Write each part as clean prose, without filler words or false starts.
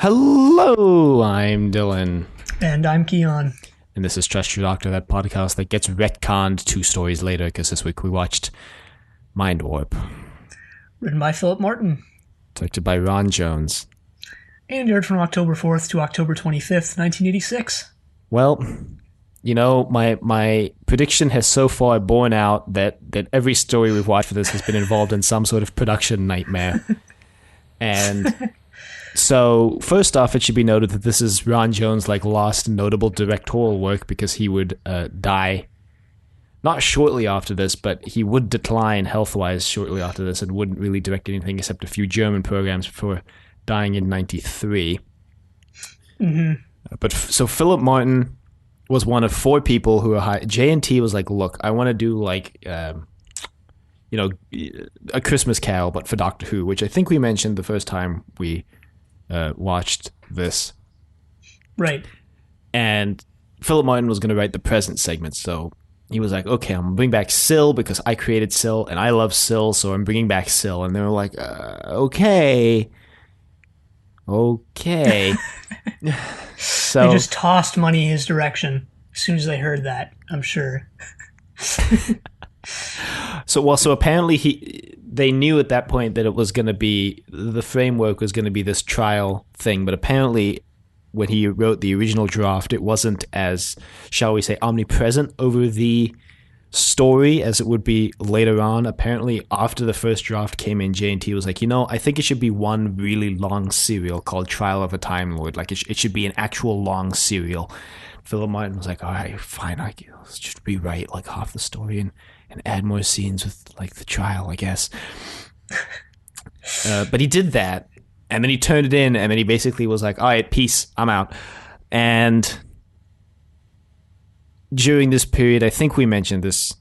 Hello, I'm Dylan. And I'm Kiyan. And this is Trust Your Doctor, that podcast that gets retconned 2 stories later, because this week we watched Mindwarp, Written by Philip Martin. directed by Ron Jones. And aired from October 4th to October 25th, 1986. Well, you know, my prediction has so far borne out that every story we've watched for this has been involved in some sort of production nightmare. And so, first off, it should be noted that this is Ron Jones' last notable directorial work, because he would die not shortly after this, but he would decline health-wise shortly after this and wouldn't really direct anything except a few German programs before dying in 93. But so Philip Martin was one of 4 people who were hired. J&T was like, look, I want to do A Christmas Carol, but for Doctor Who, which I think we mentioned the first time we watched this. Right. And Philip Martin was going to write the present segment, so he was like, okay, I'm going to bring back Syl because I created Syl and I love Syl, so I'm bringing back Syl. And they were like, okay. So they just tossed money his direction as soon as they heard that, I'm sure. So apparently they knew at that point that it was going to be, the framework was going to be this trial thing, but apparently when he wrote the original draft, it wasn't as, shall we say, omnipresent over the story as it would be later on. Apparently after the first draft came in, J&T was like, I think it should be one really long serial called Trial of a Time Lord. It should be an actual long serial. Philip Martin was like, all right, fine, let's just rewrite half the story and add more scenes with the trial, I guess. But he did that, and then he turned it in, and then he basically was like, all right, peace, I'm out. And during this period, I think we mentioned this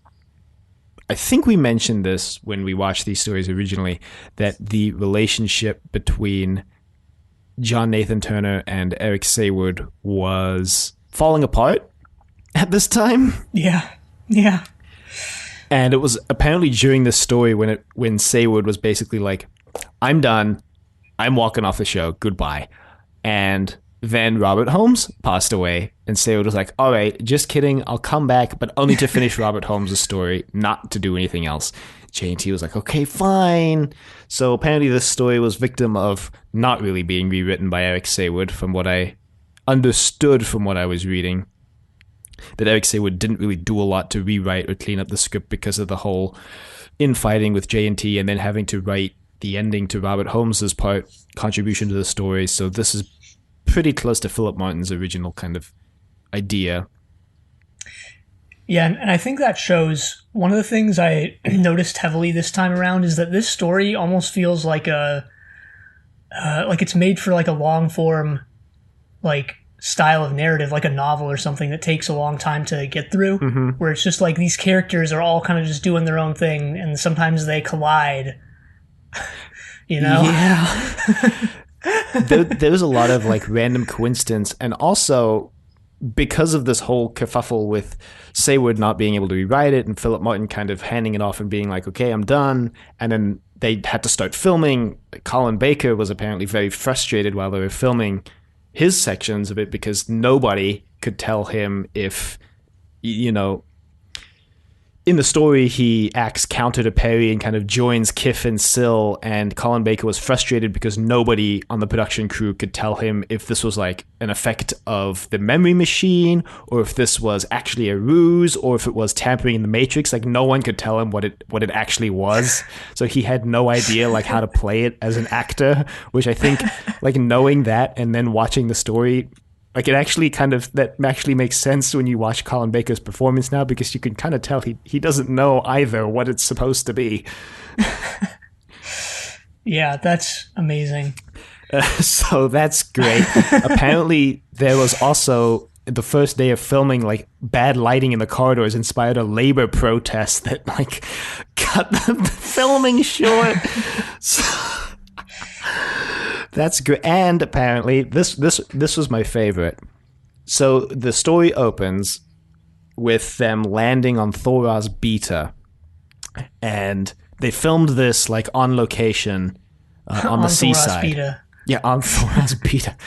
when we watched these stories originally, that the relationship between John Nathan Turner and Eric Saward was falling apart at this time. Yeah. And it was apparently during this story when Saward was basically like, I'm done, I'm walking off the show, goodbye. And then Robert Holmes passed away, and Saward was like, all right, just kidding, I'll come back, but only to finish Robert Holmes' story, not to do anything else. J&T was like, okay, fine. So apparently this story was victim of not really being rewritten by Eric Saward, from what I understood from what I was reading. That Eric Saward didn't really do a lot to rewrite or clean up the script because of the whole infighting with J&T and then having to write the ending to Robert Holmes's contribution to the story. So this is pretty close to Philip Martin's original kind of idea. Yeah, and I think that shows, one of the things I noticed heavily this time around is that this story almost feels like it's made for a long form style of narrative, like a novel or something that takes a long time to get through, where it's just these characters are all kind of just doing their own thing, and sometimes they collide. Yeah. There's a lot of random coincidence, and also because of this whole kerfuffle with Saward not being able to rewrite it and Philip Martin kind of handing it off and being like, okay, I'm done, and then they had to start filming. Colin Baker was apparently very frustrated while they were filming his sections of it, because nobody could tell him if, in the story, he acts counter to Perry and kind of joins Kif and Syl, and Colin Baker was frustrated because nobody on the production crew could tell him if this was an effect of the memory machine, or if this was actually a ruse, or if it was tampering in the Matrix. No one could tell him what it actually was. So he had no idea how to play it as an actor, which I think knowing that and then watching the story, it actually that actually makes sense when you watch Colin Baker's performance now, because you can kind of tell he doesn't know either what it's supposed to be. Yeah, that's amazing. So that's great. Apparently there was also, the first day of filming, bad lighting in the corridors inspired a labor protest that cut the filming short. So that's great. And apparently this was my favorite. So the story opens with them landing on Thora's Beta, and they filmed this on location on the seaside. Yeah, on Thora's beta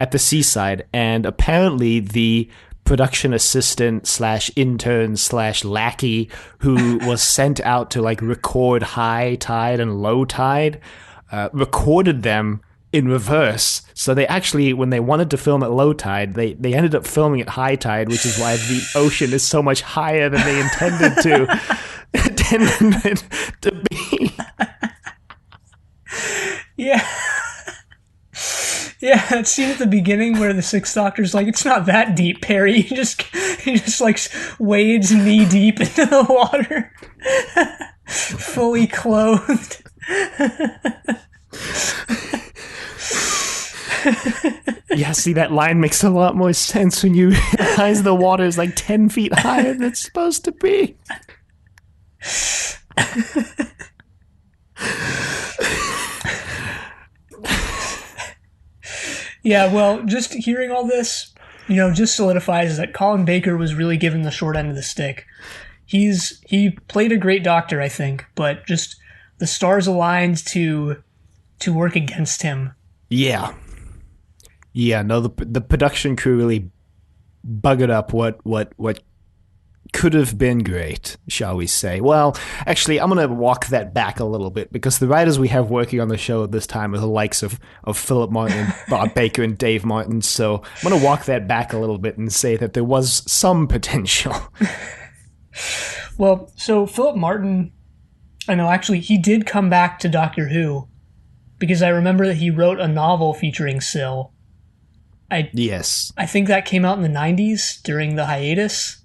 at the seaside, and apparently the production assistant slash intern slash lackey who was sent out to like record high tide and low tide recorded them in reverse. So they actually, when they wanted to film at low tide, they ended up filming at high tide, which is why the ocean is so much higher than they intended to be. Yeah. Yeah, that scene at the beginning where the Sixth Doctor's like, it's not that deep, Perry. He just like wades knee deep into the water. Fully clothed. Yeah, see, that line makes a lot more sense when you realize the water is like 10 feet higher than it's supposed to be. Yeah, well, just hearing all this, just solidifies that Colin Baker was really given the short end of the stick. He played a great Doctor, I think, but just the stars aligned to work against him. Yeah. Yeah, no, the production crew really buggered up what could have been great, shall we say. Well, actually, I'm going to walk that back a little bit, because the writers we have working on the show at this time are the likes of Philip Martin, Bob Baker, and Dave Martin, so I'm going to walk that back a little bit and say that there was some potential. Well, so Philip Martin, I know, actually, he did come back to Doctor Who, because I remember that he wrote a novel featuring Syl. Yes. I think that came out in the 90s during the hiatus.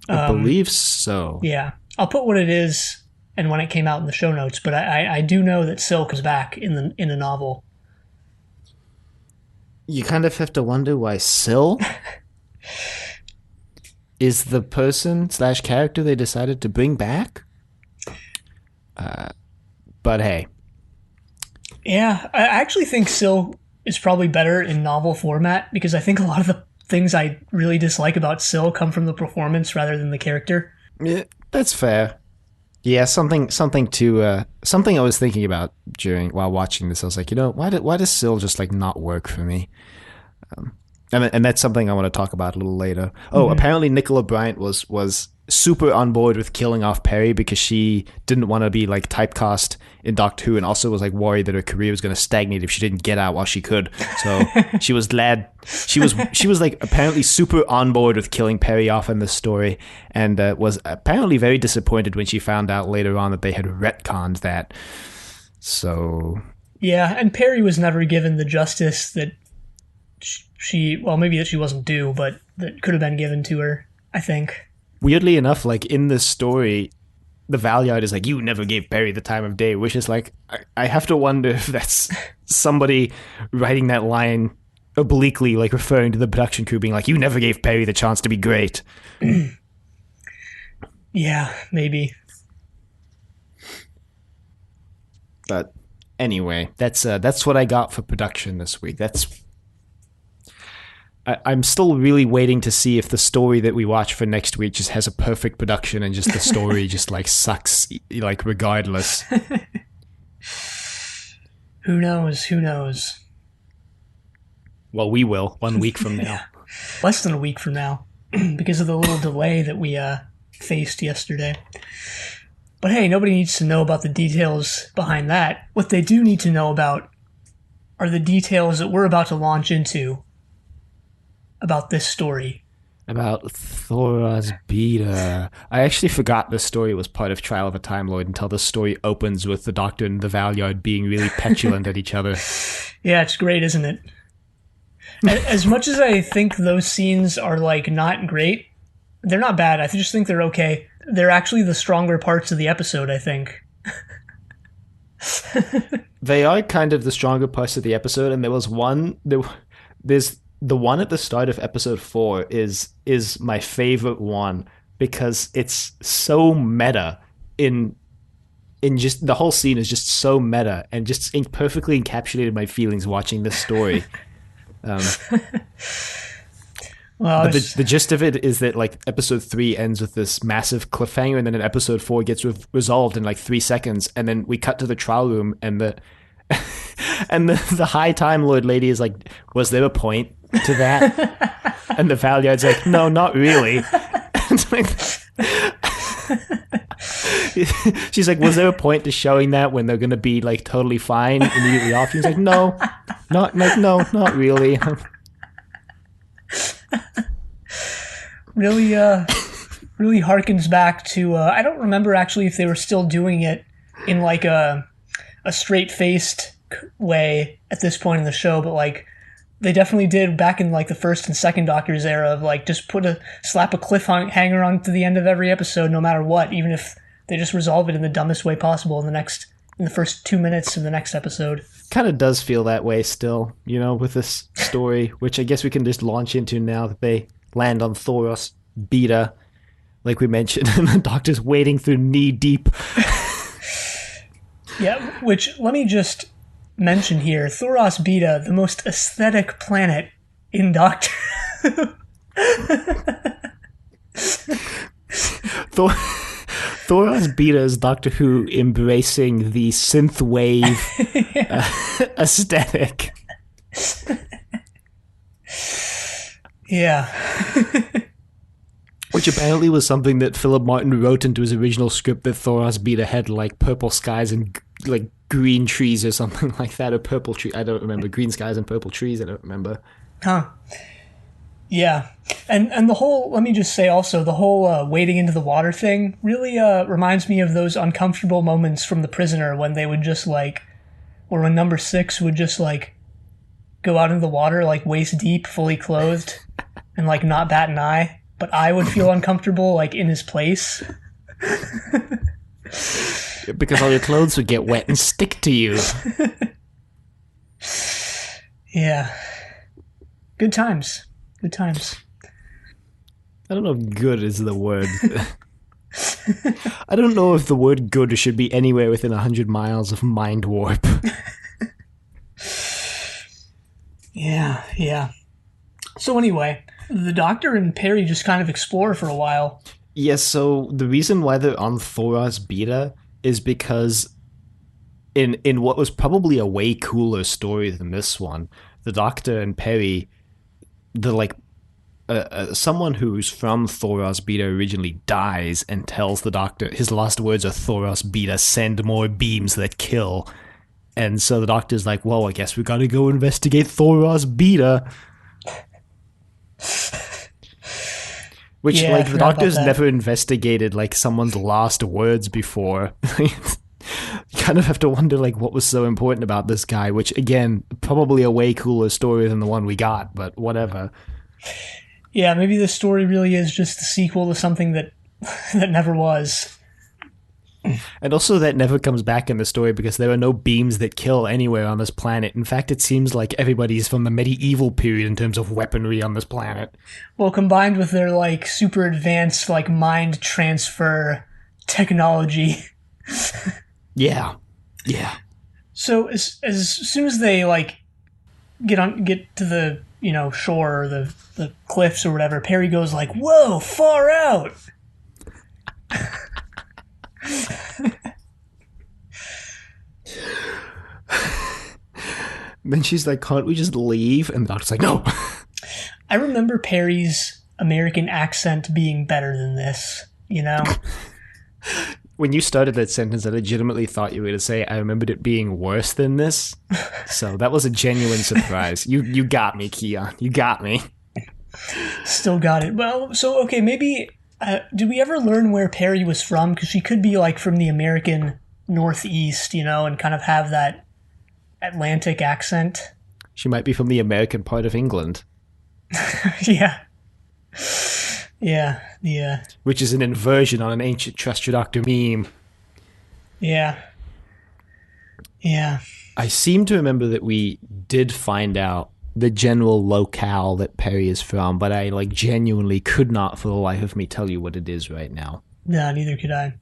I believe so. Yeah. I'll put what it is and when it came out in the show notes, but I do know that Syl comes back in a novel. You kind of have to wonder why Syl is the person / character they decided to bring back. But hey. Yeah, I actually think Syl is probably better in novel format, because I think a lot of the things I really dislike about Syl come from the performance rather than the character. Yeah, that's fair. Yeah, something I was thinking about while watching this. I was like, why does Syl just like not work for me? And that's something I want to talk about a little later. Oh, apparently Nicola Bryant was super on board with killing off Perry because she didn't want to be like typecast in Doctor Who, and also was like worried that her career was going to stagnate if she didn't get out while she could. So she was glad. She was like apparently super on board with killing Perry off in this story, and was apparently very disappointed when she found out later on that they had retconned that. So yeah, and Perry was never given the justice that maybe that she wasn't due, but that could have been given to her, I think. Weirdly enough, like in this story, the Valyard is like, you never gave Perry the time of day, which is like, I have to wonder if that's somebody writing that line obliquely, like referring to the production crew being like, you never gave Perry the chance to be great. Yeah, maybe. But anyway, that's what I got for production this week. I'm still really waiting to see if the story that we watch for next week just has a perfect production and just the story just like sucks, like regardless. Who knows? Well, we will 1 week from now. Yeah. Less than a week from now, because of the little delay that we faced yesterday. But hey, nobody needs to know about the details behind that. What they do need to know about are the details that we're about to launch into about this story. About Thora's beta. I actually forgot this story was part of Trial of a Time Lord until the story opens with the Doctor and the Valyard being really petulant at each other. Yeah, it's great, isn't it? As much as I think those scenes are like not great, they're not bad. I just think they're okay. They're actually the stronger parts of the episode, I think. They are kind of the stronger parts of the episode, and there's the one at the start of episode 4 is my favorite one because it's so meta in just the whole scene is just so meta and just perfectly encapsulated my feelings watching this story. Well, but the gist of it is that like episode 3 ends with this massive cliffhanger, and then in episode 4 gets resolved in like 3 seconds, and then we cut to the trial room, and And the High Time Lord lady is like, was there a point to that? And the Valeyard's like, no, not really. It's like, she's like, was there a point to showing that when they're going to be like totally fine immediately after? He's like, no, not really. Really, really harkens back to, I don't remember actually if they were still doing it in like a straight-faced way at this point in the show, but like they definitely did back in like the first and second Doctor's era of like just slap a cliffhanger onto the end of every episode no matter what, even if they just resolve it in the dumbest way possible in the first 2 minutes of the next episode. Kind of does feel that way still, with this story, which I guess we can just launch into now that they land on Thoros Beta, like we mentioned, and the Doctor's wading through knee deep. Yeah, which let me just mention here, Thoros Beta, the most aesthetic planet in Doctor Thoros Beta is Doctor Who embracing the synthwave aesthetic. Yeah. Which apparently was something that Philip Martin wrote into his original script, that Thoros Beta had like purple skies and like green trees or something like that, or purple tree. I don't remember. Green skies and purple trees. I don't remember. Huh. Yeah. And the whole, let me just say also, the whole wading into the water thing really reminds me of those uncomfortable moments from The Prisoner when they would just like, or when number 6 would just like go out into the water like waist deep, fully clothed, and like not bat an eye. But I would feel uncomfortable, like, in his place. Because all your clothes would get wet and stick to you. Yeah. Good times. Good times. I don't know if good is the word. I don't know if the word good should be anywhere within 100 miles of Mindwarp. Yeah. So anyway, the Doctor and Perry just kind of explore for a while. Yes, so the reason why they're on Thoros Beta is because in what was probably a way cooler story than this one, the Doctor and Perry, someone who's from Thoros Beta originally dies and tells the Doctor, his last words are, Thoros Beta, send more beams that kill. And so the Doctor's like, well, I guess we gotta go investigate Thoros Beta. Which, yeah, the Doctor's never investigated, someone's last words before. You kind of have to wonder, what was so important about this guy, which, again, probably a way cooler story than the one we got, but whatever. Yeah, maybe this story really is just the sequel to something that never was. And also that never comes back in the story because there are no beams that kill anywhere on this planet. In fact, it seems like everybody's from the medieval period in terms of weaponry on this planet. Well, combined with their, super advanced, mind transfer technology. Yeah. So, as soon as they, get to the, shore or the cliffs or whatever, Perry goes whoa, far out! Then she's like, can't we just leave? And the Doctor's like, no. I remember Perry's American accent being better than this, When you started that sentence, I legitimately thought you were going to say, I remembered it being worse than this. So that was a genuine surprise. You got me, Kiyan. You got me. Still got it. Well, so, okay, maybe... did we ever learn where Perry was from? Because she could be, from the American Northeast, and kind of have that Atlantic accent. She might be from the American part of England. Yeah. Which is an inversion on an ancient Trust Your Doctor meme. Yeah. I seem to remember that we did find out the general locale that Perry is from, but I genuinely could not for the life of me tell you what it is right now. No, neither could I.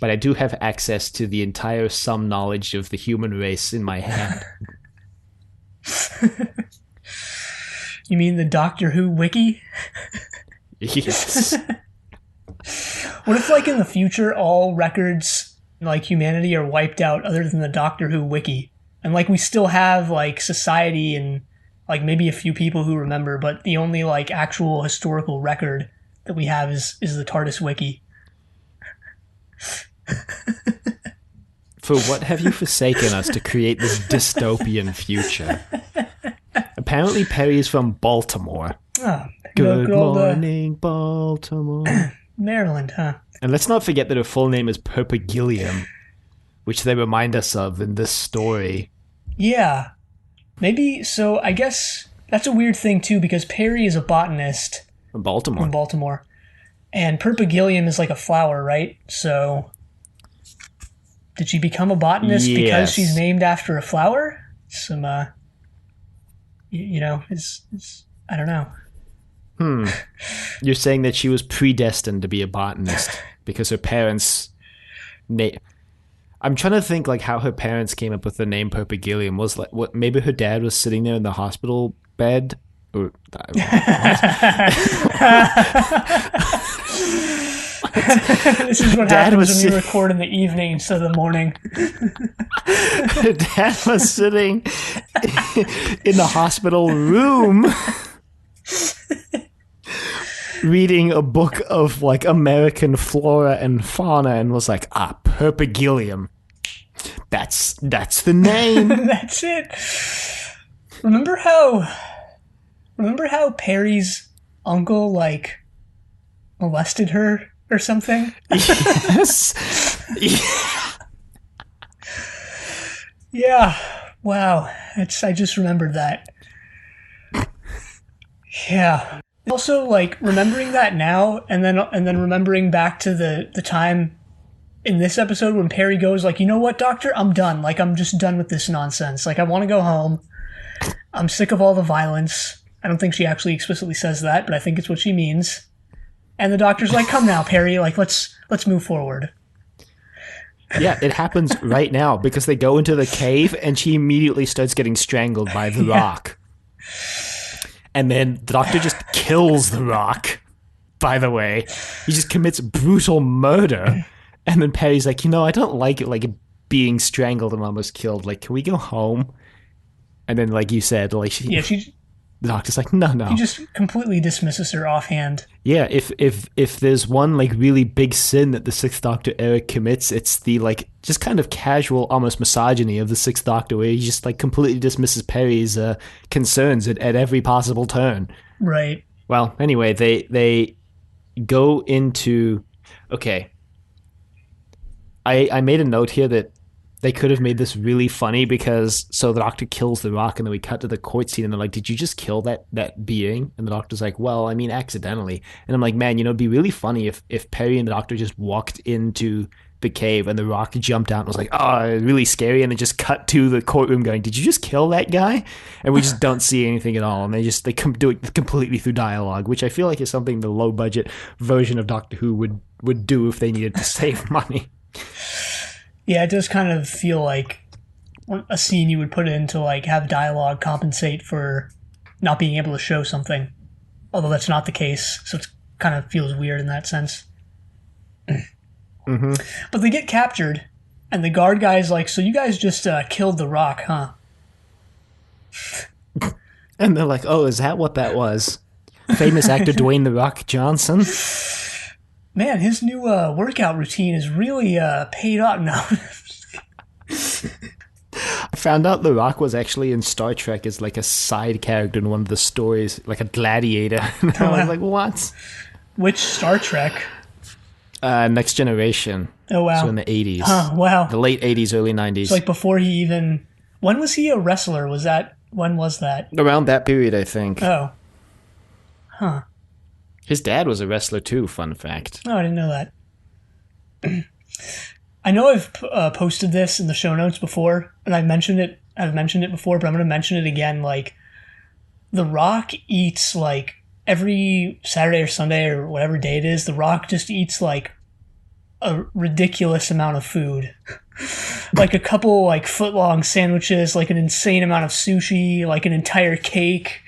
But I do have access to the entire sum knowledge of the human race in my hand. You mean the Doctor Who wiki? Yes. What if in the future all records like humanity are wiped out other than the Doctor Who wiki. And like we still have like society and like maybe a few people who remember, but the only like actual historical record that we have is the TARDIS wiki. For what have you forsaken us to create this dystopian future? Apparently Perry is from Baltimore. Oh, Good morning, Baltimore. Maryland, huh? And let's not forget that her full name is Perpigillium, which they remind us of in this story. Yeah. Maybe, so I guess that's a weird thing too, because Perry is a botanist. From Baltimore. From Baltimore. And Perpigillium is like a flower, right? So did she become a botanist because she's named after a flower? Some, you know, it's I don't know. You're saying that she was predestined to be a botanist because her parents... I'm trying to think like how her parents came up with the name Perpigillium. Was like what? Maybe her dad was sitting there in the hospital bed. Or, this is what happens when you record in the evening instead of the morning. Her dad was sitting in the hospital room reading a book of like American flora and fauna and was like, Perpigillium. That's the name. That's it. Remember how Perry's uncle like molested her or something? Yes. Yeah. Wow. I just remembered that. Yeah. Also, like, remembering that now, and then remembering back to the time in this episode when Perry goes, like, you know what, Doctor? I'm done. Like, I'm just done with this nonsense. Like, I want to go home. I'm sick of all the violence. I don't think she actually explicitly says that, but I think it's what she means. And the Doctor's like, come now, Perry. Like, let's move forward. Yeah, it happens right now because they go into the cave and she immediately starts getting strangled by the rock. And then the Doctor just kills the rock, by the way. He just commits brutal murder. And then Perry's like, I don't like it, like being strangled and almost killed. Like, can we go home? And then, like you said, like the Doctor's like, no. He just completely dismisses her offhand. Yeah, if there's one like really big sin that the Sixth Doctor Eric commits, it's the like just kind of casual, almost misogyny of the Sixth Doctor, where he just like completely dismisses Perry's concerns at every possible turn. Right. Well, anyway, they go into I made a note here that they could have made this really funny because so the Doctor kills the rock and then we cut to the court scene and they're like, did you just kill that being? And the Doctor's like, well, I mean, accidentally. And I'm like, man, it'd be really funny if Perry and the Doctor just walked into the cave and the rock jumped out and was like, oh, really scary. And they just cut to the courtroom going, did you just kill that guy? And we just don't see anything at all. And they do it completely through dialogue, which I feel like is something the low budget version of Doctor Who would do if they needed to save money. Yeah, it does kind of feel like a scene you would put in to like have dialogue compensate for not being able to show something. Although that's not the case, so it kind of feels weird in that sense. Mm-hmm. But they get captured, and the guard guy's like, so you guys just killed the rock, huh? And they're like, oh, is that what that was? Famous actor Dwayne "The Rock" Johnson? Man, his new workout routine is really paid off now. I found out The Rock was actually in Star Trek as like a side character in one of the stories, like a gladiator. And I was like, what? Which Star Trek? Next Generation. Oh, wow. So in the 80s. Huh, wow. The late 80s, early 90s. So like before he even... When was he a wrestler? When was that? Around that period, I think. Oh. Huh. His dad was a wrestler too, fun fact. Oh, I didn't know that. I know I've posted this in the show notes before, and I've mentioned it before, but I'm going to mention it again. Like, The Rock eats, like, every Saturday or Sunday or whatever day it is, The Rock just eats, like, a ridiculous amount of food. Like a couple, like, foot-long sandwiches, like an insane amount of sushi, like an entire cake.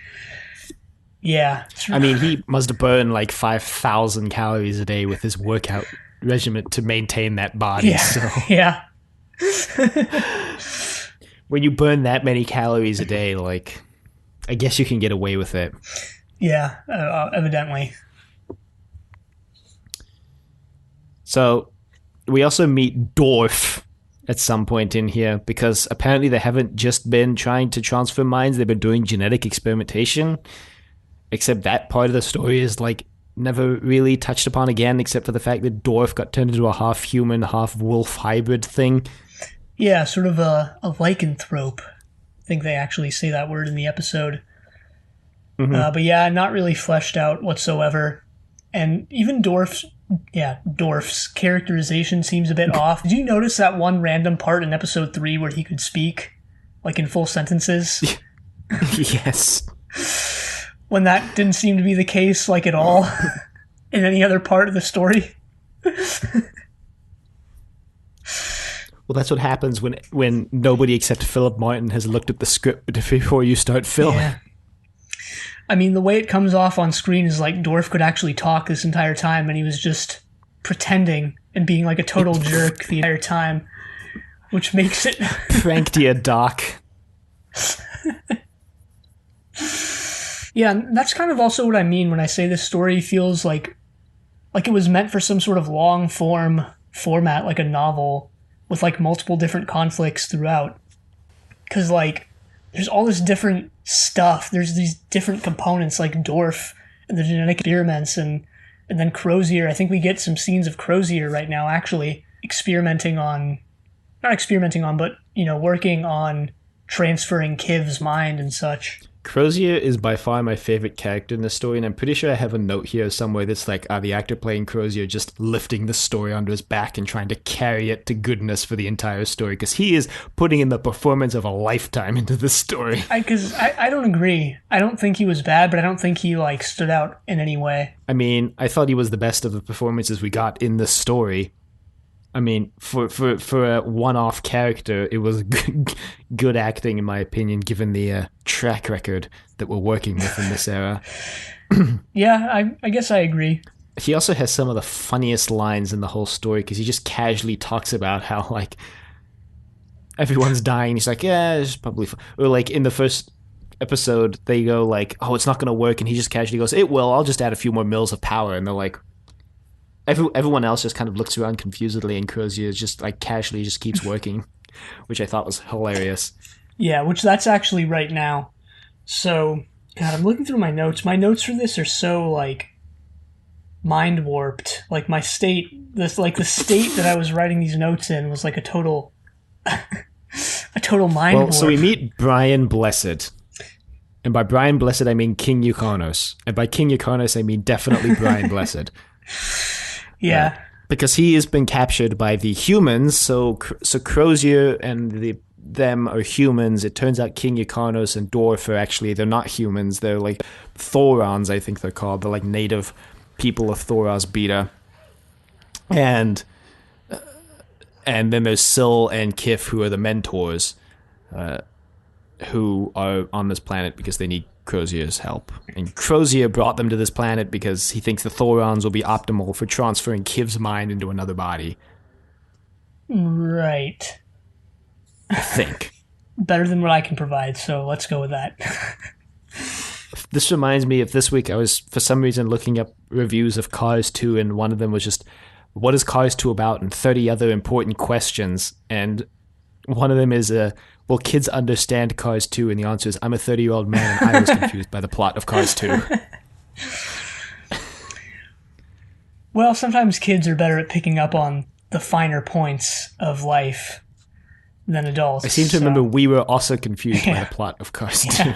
Yeah. I mean, he must burn like 5,000 calories a day with his workout regiment to maintain that body. Yeah. So Yeah. when you burn that many calories a day, like, I guess you can get away with it. Yeah, evidently. So we also meet Dorf at some point in here, because apparently they haven't just been trying to transfer minds, they've been doing genetic experimentation, except that part of the story is like never really touched upon again, except for the fact that Dorf got turned into a half-human, half-wolf hybrid thing. Yeah, sort of a lycanthrope. I think they actually say that word in the episode. Mm-hmm. But yeah, not really fleshed out whatsoever. And even Dorf's characterization seems a bit off. Did you notice that one random part in episode 3 where he could speak, like in full sentences? Yes. When that didn't seem to be the case, like at all, in any other part of the story. Well, that's what happens when nobody except Philip Martin has looked at the script before you start filming. Yeah. I mean, the way it comes off on screen is like Dorf could actually talk this entire time, and he was just pretending and being like a total jerk the entire time, which makes it... Pranked you, Doc. Yeah, and that's kind of also what I mean when I say this story feels like it was meant for some sort of long-form format, like a novel, with like multiple different conflicts throughout. Because like, there's all this different stuff. There's these different components like Dorf and the genetic experiments and then Crozier. I think we get some scenes of Crozier right now actually but, you know, working on transferring Kiv's mind and such. Crozier is by far my favorite character in the story, and I'm pretty sure I have a note here somewhere that's like, the actor playing Crozier just lifting the story onto his back and trying to carry it to goodness for the entire story, because he is putting in the performance of a lifetime into this story. Because I don't agree. I don't think he was bad, but I don't think he like stood out in any way. I mean, I thought he was the best of the performances we got in the story. I mean, for a one-off character, it was good acting, in my opinion, given the track record that we're working with in this era. Yeah, I guess I agree. He also has some of the funniest lines in the whole story, because he just casually talks about how, like, everyone's dying. He's like, yeah, it's probably... Or, like, in the first episode, they go, like, oh, it's not going to work, and he just casually goes, it will, I'll just add a few more mils of power, and they're like... Everyone else just kind of looks around confusedly, and Crozier just like casually just keeps working, which I thought was hilarious. Yeah, which that's actually right now. So, God, I'm looking through my notes. My notes for this are so like mind warped. Like my state, the state that I was writing these notes in was like a total mind warp. So we meet Brian Blessed. And by Brian Blessed, I mean King Yukonos. And by King Yukonos, I mean definitely Brian Blessed. Yeah. Because he has been captured by the humans, so Crozier and them are humans. It turns out King Yukonos and Dorf are actually, they're not humans. They're like Thorons, I think they're called. They're like native people of Thoros Beta. And then there's Syl and Kif, who are the mentors, who are on this planet because they need Crozier's help. And Crozier brought them to this planet because he thinks the Thorons will be optimal for transferring Kiv's mind into another body. Right. I think. Better than what I can provide, so let's go with that. This reminds me of this week, I was, for some reason, looking up reviews of Cars 2, and one of them was just, what is Cars 2 about? And 30 other important questions. And one of them is, will kids understand Cars 2? And the answer is, I'm a 30-year-old man and I was confused by the plot of Cars 2. Well, sometimes kids are better at picking up on the finer points of life than adults. I seem to remember we were also confused by the plot of Cars 2.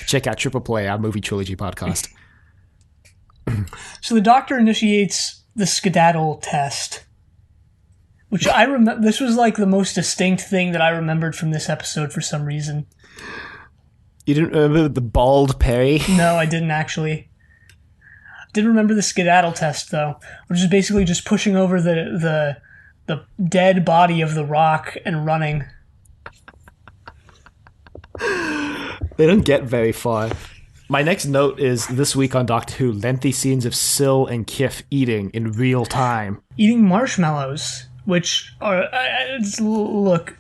Check out Triple Play, our movie trilogy podcast. So the doctor initiates the skedaddle test, which I remember. This was like the most distinct thing that I remembered from this episode for some reason. You didn't remember the bald Perry? No, I didn't actually. Did remember the skedaddle test though, which is basically just pushing over the dead body of the rock and running. They don't get very far. My next note is this week on Doctor Who, lengthy scenes of Syl and Kif eating in real time. Eating marshmallows, which are look.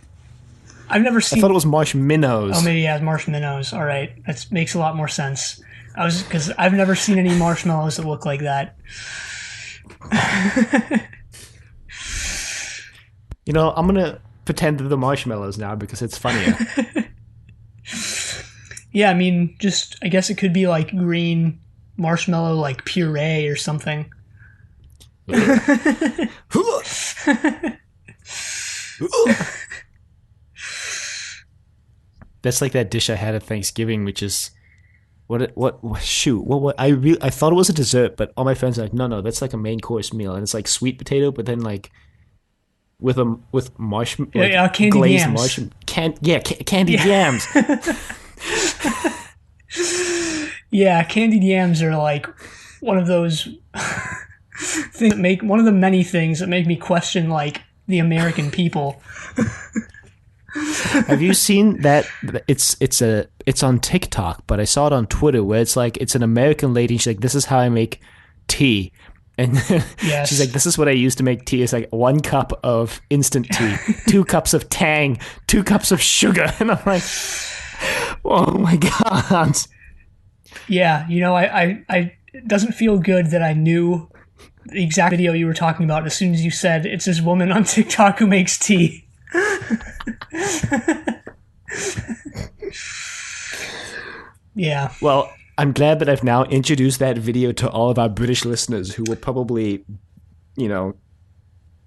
I've never seen. I thought it was marshminnows. Oh, maybe yeah, marshmallows. All right, that makes a lot more sense. Because I've never seen any marshmallows that look like that. You know, I'm gonna pretend they're the marshmallows now because it's funnier. Yeah, I mean, I guess it could be like green marshmallow, like puree or something. That's like that dish I had at Thanksgiving, which is what I thought it was a dessert, but all my friends are like, no, that's like a main course meal, and it's like sweet potato, but then like with marshmallow, like candied glazed yams. Candied yams. Yeah, candied yams are like one of those things that make one of the many things that make me question like the American people. Have you seen that? It's on TikTok, but I saw it on Twitter where it's like it's an American lady. And she's like, "This is how I make tea," and Yes. she's like, "This is what I use to make tea." It's like 1 cup of instant tea, 2 cups of Tang, 2 cups of sugar, and I'm like, "Oh my god!" Yeah, you know, it doesn't feel good that I knew the exact video you were talking about as soon as you said it's this woman on TikTok who makes tea. Yeah. Well, I'm glad that I've now introduced that video to all of our British listeners who will probably, you know,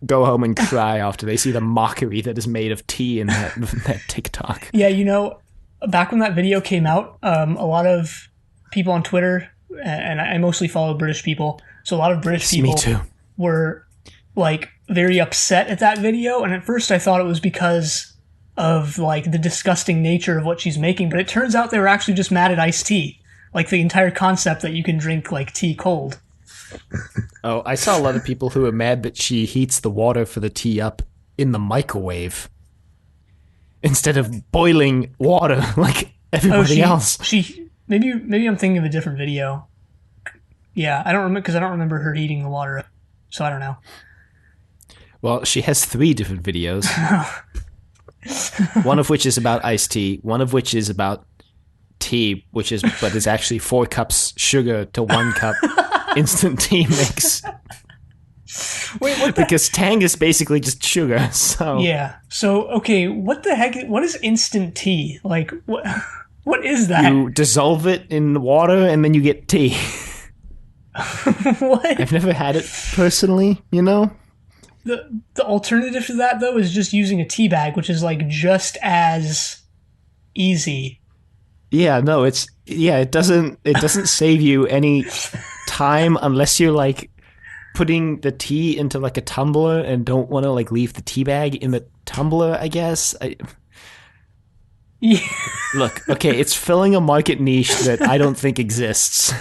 go home and cry after they see the mockery that is made of tea in that TikTok. Yeah, you know, back when that video came out, a lot of people on Twitter, and I mostly follow British people, so a lot of British people Me too. were like very upset at that video, and at first I thought it was because of like the disgusting nature of what she's making, but it turns out they were actually just mad at iced tea, like the entire concept that you can drink like tea cold. Oh, I saw a lot of people who are mad that she heats the water for the tea up in the microwave instead of boiling water like everybody else. Maybe I'm thinking of a different video. Yeah, I don't remember because I don't remember her heating the water up, so I don't know. Well, she has 3 different videos. One of which is about iced tea, one of which is about tea, but is actually 4 cups sugar to 1 cup instant tea mix. Wait, what? Because Tang is basically just sugar. So yeah. So okay, what the heck? What is instant tea? Like what? What is that? You dissolve it in water and then you get tea. What? I've never had it personally, you know? The alternative to that though is just using a tea bag, which is like just as easy. Yeah, no, it doesn't save you any time unless you're like putting the tea into like a tumbler and don't want to like leave the tea bag in the tumbler, I guess. Yeah. Look, okay, it's filling a market niche that I don't think exists.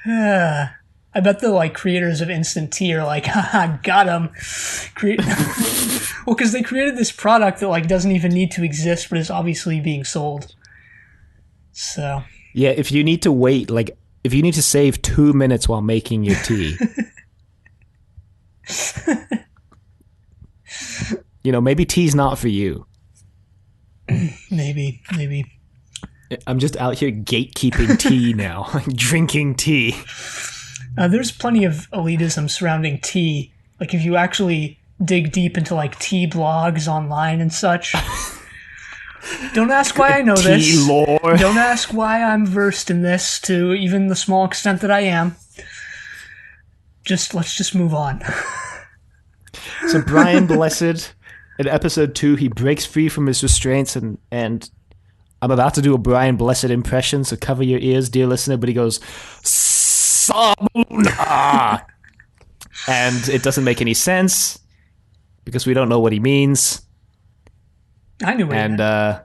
I bet the like creators of instant tea are like, haha, got him. Well, because they created this product that like doesn't even need to exist, but is obviously being sold. So yeah, if you need to save 2 minutes while making your tea, you know, maybe tea's not for you. maybe. I'm just out here gatekeeping tea now, drinking tea. There's plenty of elitism surrounding tea. Like if you actually dig deep into like tea blogs online and such. Don't ask why I know this. Tea lore. Don't ask why I'm versed in this to even the small extent that I am. Let's just move on. So Brian Blessed, in episode 2, he breaks free from his restraints and I'm about to do a Brian Blessed impression, so cover your ears, dear listener, but he goes, Sabuna! And it doesn't make any sense because we don't know what he means. I knew what he meant. No,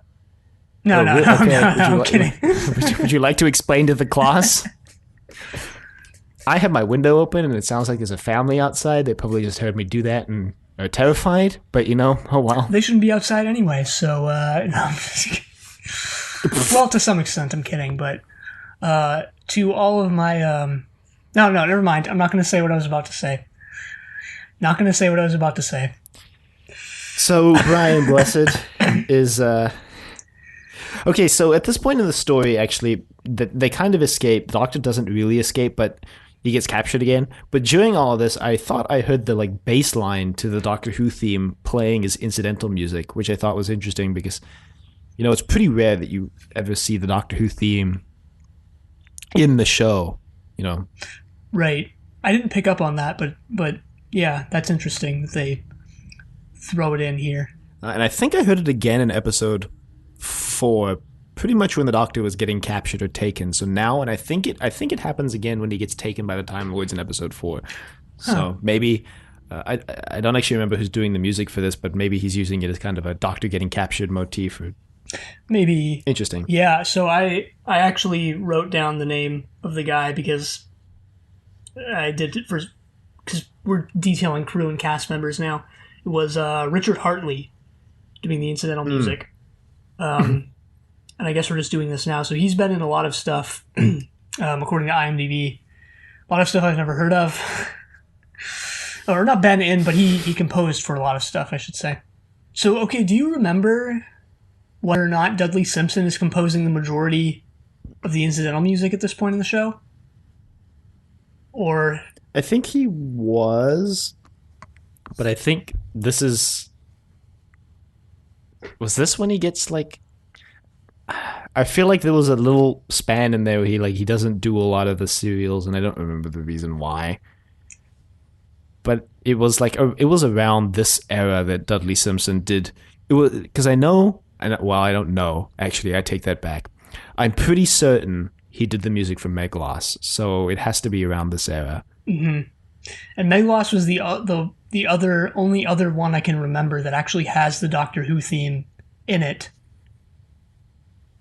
I'm kidding. Would you like to explain to the class? I have my window open and it sounds like there's a family outside. They probably just heard me do that and are terrified, but oh well. They shouldn't be outside anyway, so, no, I'm just kidding. Well, to some extent, I'm kidding, but to all of my... No, never mind. I'm not going to say what I was about to say. So, Brian Blessed is... Okay, so at this point in the story, actually, they kind of escape. The Doctor doesn't really escape, but he gets captured again. But during all of this, I thought I heard the bass line to the Doctor Who theme playing as incidental music, which I thought was interesting because, it's pretty rare that you ever see the Doctor Who theme in the show, Right. I didn't pick up on that, but yeah, that's interesting that they throw it in here. And I think I heard it again in episode 4, pretty much when the Doctor was getting captured or taken. So now, and I think it happens again when he gets taken by the Time Lords in episode 4. So maybe I don't actually remember who's doing the music for this, but maybe he's using it as kind of a Doctor getting captured motif. Or maybe interesting. Yeah. So I actually wrote down the name of the guy because I did it because we're detailing crew and cast members now. It was Richard Hartley doing the incidental music. And I guess we're just doing this now. So he's been in a lot of stuff, according to IMDb. A lot of stuff I've never heard of. Or not been in, but he composed for a lot of stuff, I should say. So, okay, do you remember whether or not Dudley Simpson is composing the majority of the incidental music at this point in the show? Or... I think he was, but I think this is... Was this when he gets I feel like there was a little span in there where he doesn't do a lot of the serials, and I don't remember the reason why. But it was it was around this era that Dudley Simpson did. It was because I don't know. Actually, I take that back. I'm pretty certain he did the music for Meglos, so it has to be around this era. Mm-hmm. And Meglos was the only other one I can remember that actually has the Doctor Who theme in it.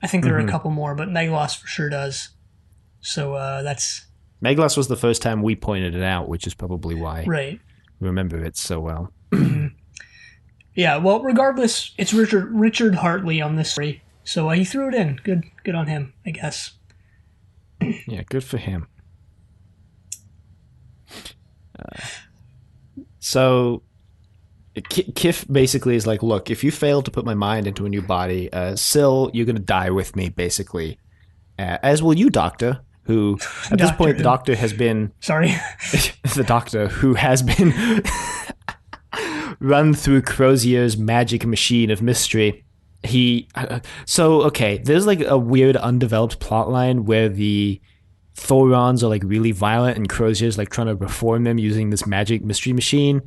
I think there are a couple more, but Meglos for sure does. So that's... Meglos was the first time we pointed it out, which is probably why we remember it so well. Yeah, well, regardless, it's Richard Hartley on this story. So he threw it in. Good on him, I guess. Yeah, good for him. So Kif basically is like, look, if you fail to put my mind into a new body, Syl, you're going to die with me, basically. As will you, Doctor, who, at this point, the Doctor has been... Sorry? The Doctor, who has been run through Crozier's magic machine of mystery. Okay, there's a weird undeveloped plotline where the Thorons are really violent and Crozier's trying to reform them using this magic mystery machine,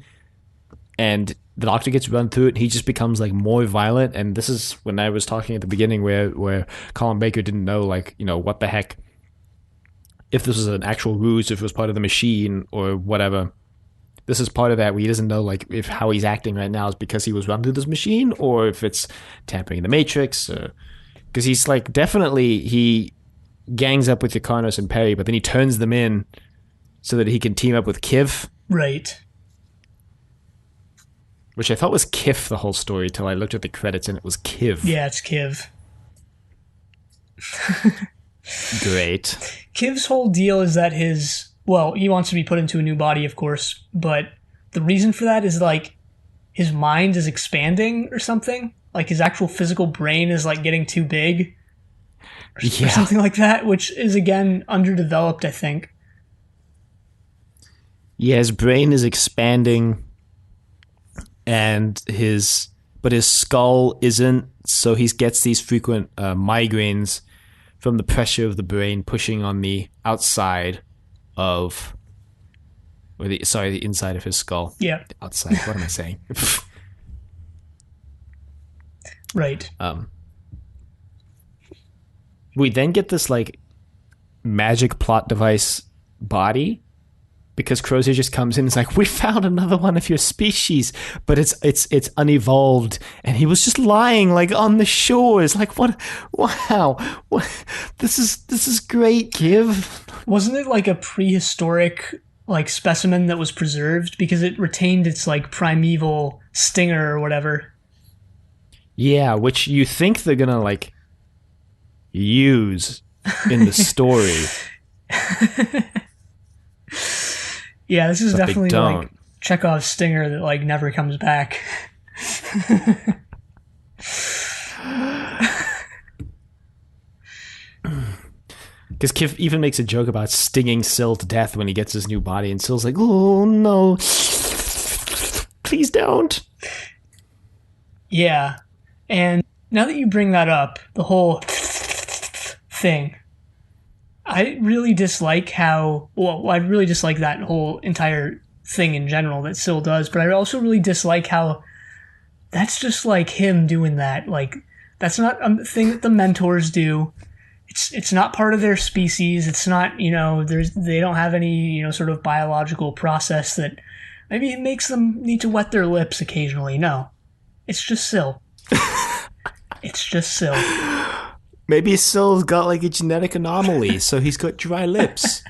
and the Doctor gets run through it and he just becomes more violent. And this is when I was talking at the beginning where Colin Baker didn't know what the heck, if this was an actual ruse, if it was part of the machine or whatever. This is part of that where he doesn't know if how he's acting right now is because he was run through this machine or if it's tampering the Matrix, because he's definitely he gangs up with Yukonos and Perry, but then he turns them in so that he can team up with Kiv. Right. Which I thought was Kif the whole story till I looked at the credits and it was Kiv. Yeah, it's Kiv. Great. Kiv's whole deal is that he wants to be put into a new body, of course, but the reason for that is his mind is expanding or something. His actual physical brain is getting too big. Or something like that, which is, again, underdeveloped, I think. Yeah, his brain is expanding, but his skull isn't, so he gets these frequent migraines from the pressure of the brain pushing on the outside of... the inside of his skull. Yeah. The outside, what am I saying? Right. We then get this magic plot device body, because Crozier just comes in and is we found another one of your species, but it's unevolved, and he was just lying on the shores. What? Wow, what? This is great, Kiv. Wasn't it a prehistoric like specimen that was preserved because it retained its like primeval stinger or whatever. Yeah, which you think they're gonna like use in the story. Yeah, this is But they definitely don't. like Chekhov's stinger that like never comes back. Because Kiv even makes a joke about stinging Syl to death when he gets his new body, and Syl's like, "Oh no, please don't." Yeah, and now that you bring that up, the whole thing, I really dislike how. Well, I really dislike that whole entire thing in general that Syl does, but I also really dislike how that's just like him doing that. Like that's not a thing that the mentors do. It's not part of their species. It's not, they don't have any, sort of biological process that maybe it makes them need to wet their lips occasionally. No. It's just Syl. It's just Syl. Maybe Syl's got like a genetic anomaly, so he's got dry lips.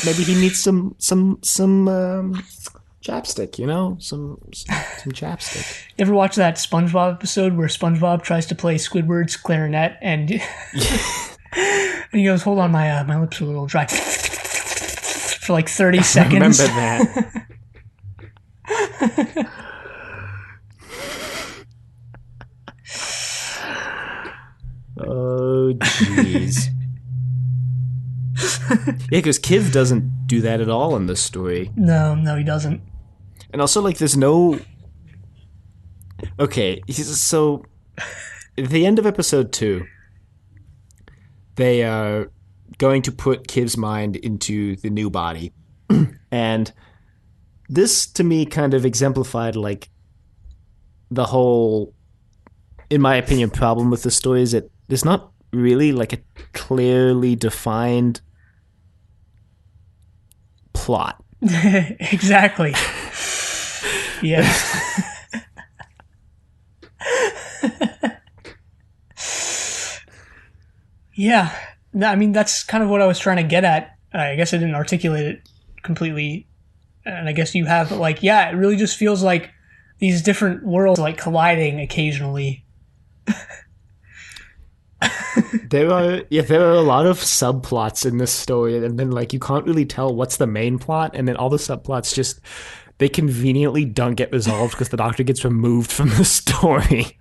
Maybe he needs some chapstick, some chapstick. You ever watch that SpongeBob episode where SpongeBob tries to play Squidward's clarinet and and he goes, "Hold on, my lips are a little dry," for like 30 seconds. I remember that. Oh, jeez. Yeah, because Kiv doesn't do that at all in this story. No, he doesn't. And also, like, there's no... Okay, so at the end of episode 2, they are going to put Kiv's mind into the new body. And this, to me, kind of exemplified, like, the whole, in my opinion, problem with the story is that there's not really, like, a clearly defined plot. Exactly. Yeah. Yeah. I mean, that's kind of what I was trying to get at. I guess I didn't articulate it completely. And I guess you have, like, yeah, it really just feels like these different worlds, like, colliding occasionally. There are a lot of subplots in this story, and then, like, you can't really tell what's the main plot, and then all the subplots just, they conveniently don't get resolved because the Doctor gets removed from the story.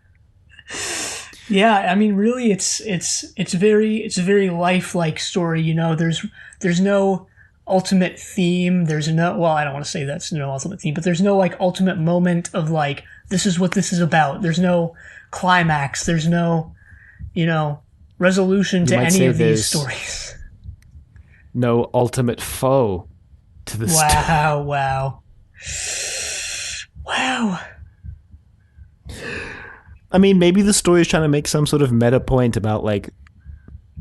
Yeah, I mean, really, it's a very lifelike story. There's no ultimate theme. There's no, well, I don't want to say that's no ultimate theme, but there's no like ultimate moment of like this is what this is about. There's no climax. There's no, resolution to any of these stories. No ultimate foe to the story. Wow. I mean, maybe the story is trying to make some sort of meta point about, like,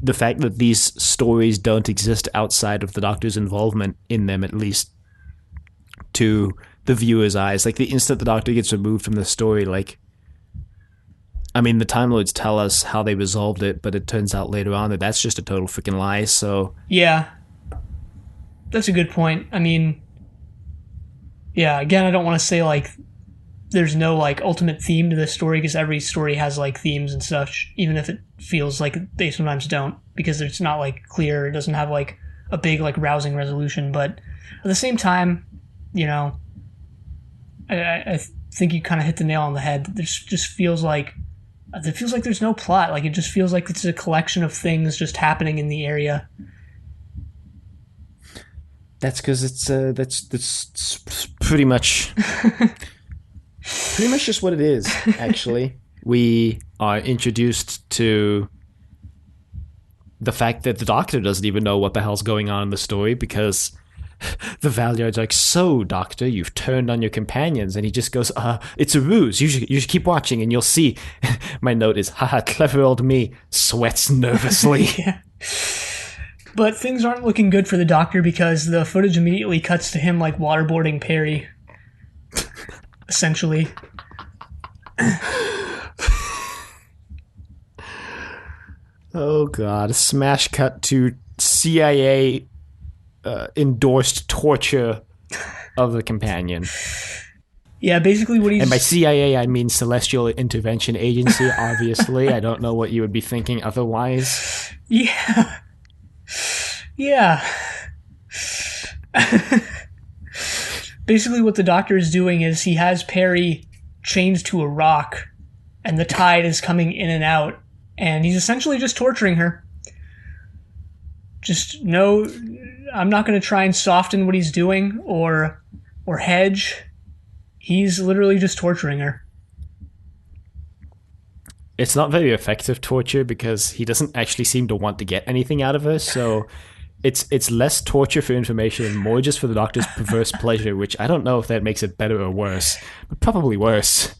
the fact that these stories don't exist outside of the Doctor's involvement in them, at least to the viewer's eyes. Like, the instant the Doctor gets removed from the story, like, I mean, the Time Lords tell us how they resolved it, but it turns out later on that that's just a total freaking lie, so... Yeah. That's a good point. I mean, yeah, again, I don't want to say, like, there's no, like, ultimate theme to this story, because every story has, like, themes and such, even if it feels like they sometimes don't, because it's not, like, clear, it doesn't have, like, a big, like, rousing resolution, but at the same time, I think you kind of hit the nail on the head. It just feels like there's no plot. Like, it just feels like it's a collection of things just happening in the area. That's because that's pretty much just what it is, actually. We are introduced to the fact that the Doctor doesn't even know what the hell's going on in the story, because the Valyard's like, "So, Doctor, you've turned on your companions," and he just goes, "It's a ruse. You should keep watching and you'll see." My note is, "Haha, clever old me," sweats nervously. Yeah. But things aren't looking good for the Doctor, because the footage immediately cuts to him, like, waterboarding Perry. Essentially. Oh, God. A smash cut to CIA endorsed torture of the companion. Yeah, basically what he's... And by CIA, I mean Celestial Intervention Agency, obviously. I don't know what you would be thinking otherwise. Yeah. Yeah. Basically what the Doctor is doing is he has Perry chained to a rock, and the tide is coming in and out, and he's essentially just torturing her. Just no... I'm not going to try and soften what he's doing or hedge. He's literally just torturing her. It's not very effective torture because he doesn't actually seem to want to get anything out of her, so it's less torture for information and more just for the Doctor's perverse pleasure, which I don't know if that makes it better or worse, but probably worse.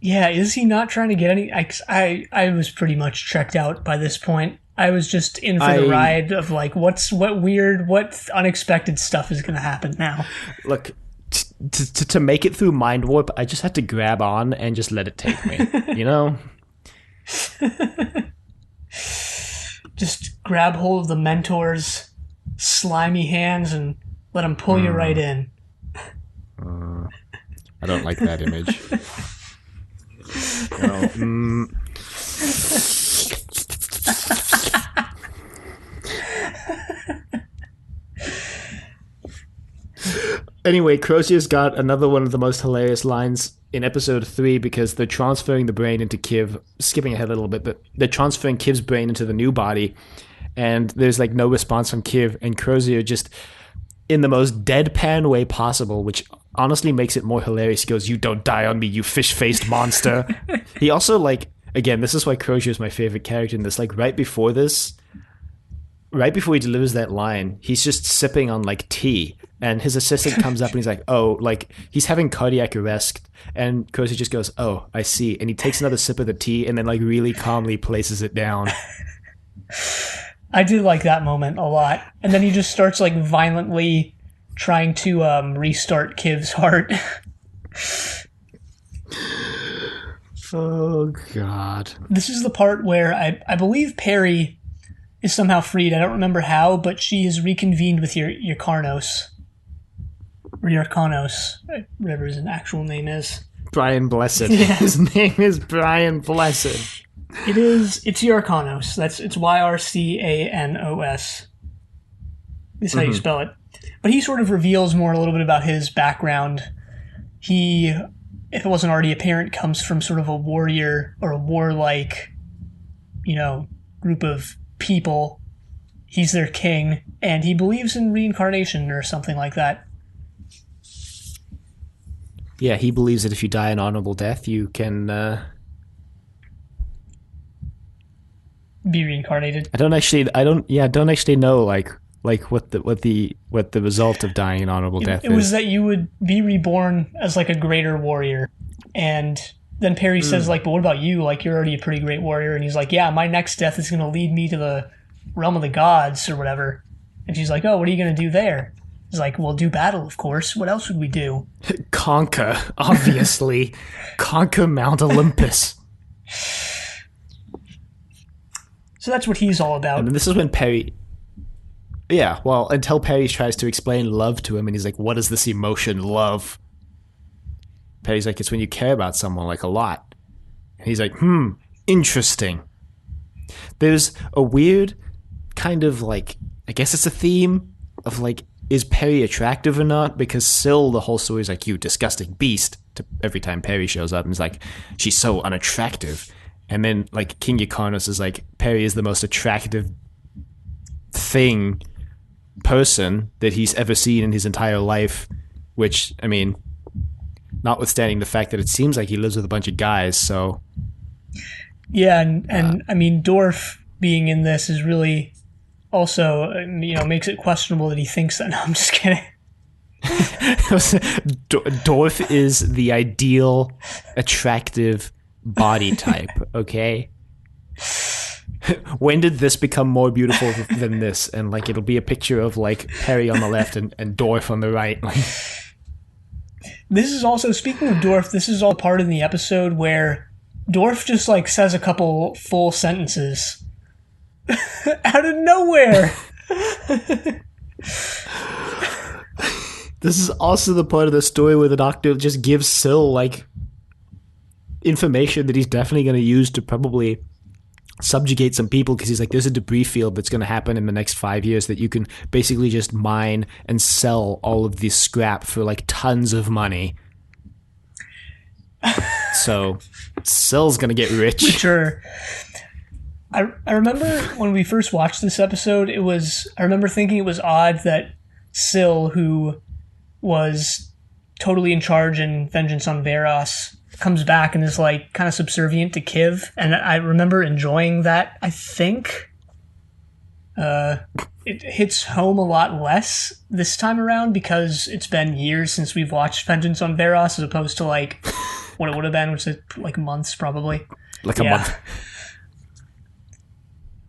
Yeah, is he not trying to get any... I was pretty much checked out by this point. I was just in for the ride of like, what unexpected stuff is going to happen now. Look, to make it through Mindwarp, I just had to grab on and just let it take me, you know? Just grab hold of the mentor's slimy hands and let him pull you right in. I don't like that image. Anyway, Crozier's got another one of the most hilarious lines in episode 3 because they're transferring the brain into Kiv. Skipping ahead a little bit, but they're transferring Kiv's brain into the new body, and there's like no response from Kiv, and Crozier just, in the most deadpan way possible, which honestly makes it more hilarious, he goes, "You don't die on me, you fish-faced monster." He also, like, again, this is why Crozier is my favorite character in this, like, right before he delivers that line, he's just sipping on, like, tea. And his assistant comes up and he's like, oh, like, he's having cardiac arrest. And Crozier just goes, oh, I see. And he takes another sip of the tea and then, like, really calmly places it down. I did like that moment a lot. And then he just starts, like, violently trying to restart Kiv's heart. Oh, God. This is the part where I believe Perry is somehow freed. I don't remember how, but she is reconvened with your Carnos. Or Yarkanos, whatever his actual name is. Brian Blessed. Yeah. His name is Brian Blessed. It's Yarkanos. It's Yrcanos. Is how you spell it. But he sort of reveals a little bit about his background. He, if it wasn't already apparent, comes from sort of a warrior or a warlike, group of people. He's their king, and he believes in reincarnation or something like that. Yeah, he believes that if you die an honorable death, you can be reincarnated. I don't actually know like what the result of dying an honorable death is. It was that you would be reborn as like a greater warrior, and then Perry says like, but what about you? Like, you're already a pretty great warrior, and he's like, yeah, my next death is going to lead me to the realm of the gods or whatever. And she's like, oh, what are you going to do there? He's like, well, do battle, of course. What else would we do? Conquer, obviously. Conquer Mount Olympus. So that's what he's all about. And this is when Perry... Yeah, well, until Perry tries to explain love to him, and he's like, what is this emotion, love? Perry's like, it's when you care about someone, like, a lot. And he's like, interesting. There's a weird kind of, like, I guess it's a theme of, like, is Perry attractive or not? Because still the whole story is like, you disgusting beast, to every time Perry shows up, and it's like, she's so unattractive. And then, like, King Yrcanos is like, Perry is the most attractive person that he's ever seen in his entire life, which, I mean, notwithstanding the fact that it seems like he lives with a bunch of guys, so... Yeah, and I mean, Dorf being in this is really... also, makes it questionable that he thinks that. No, I'm just kidding. Dorf is the ideal, attractive body type, okay? When did this become more beautiful than this? And, like, it'll be a picture of, like, Perry on the left and Dorf on the right. This is also, speaking of Dorf, this is all part in the episode where Dorf just, like, says a couple full sentences. Out of nowhere. This is also the part of the story where the Doctor just gives Syl, like, information that he's definitely going to use to probably subjugate some people, because he's like, there's a debris field that's going to happen in the next 5 years that you can basically just mine and sell all of this scrap for, like, tons of money. So Syl's going to get rich. Sure. I remember when we first watched this episode, I remember thinking it was odd that Syl, who was totally in charge in Vengeance on Varos, comes back and is like kind of subservient to Kiv, and I remember enjoying that. I think it hits home a lot less this time around because it's been years since we've watched Vengeance on Varos, as opposed to like what it would have been, which is like months probably. Like a month.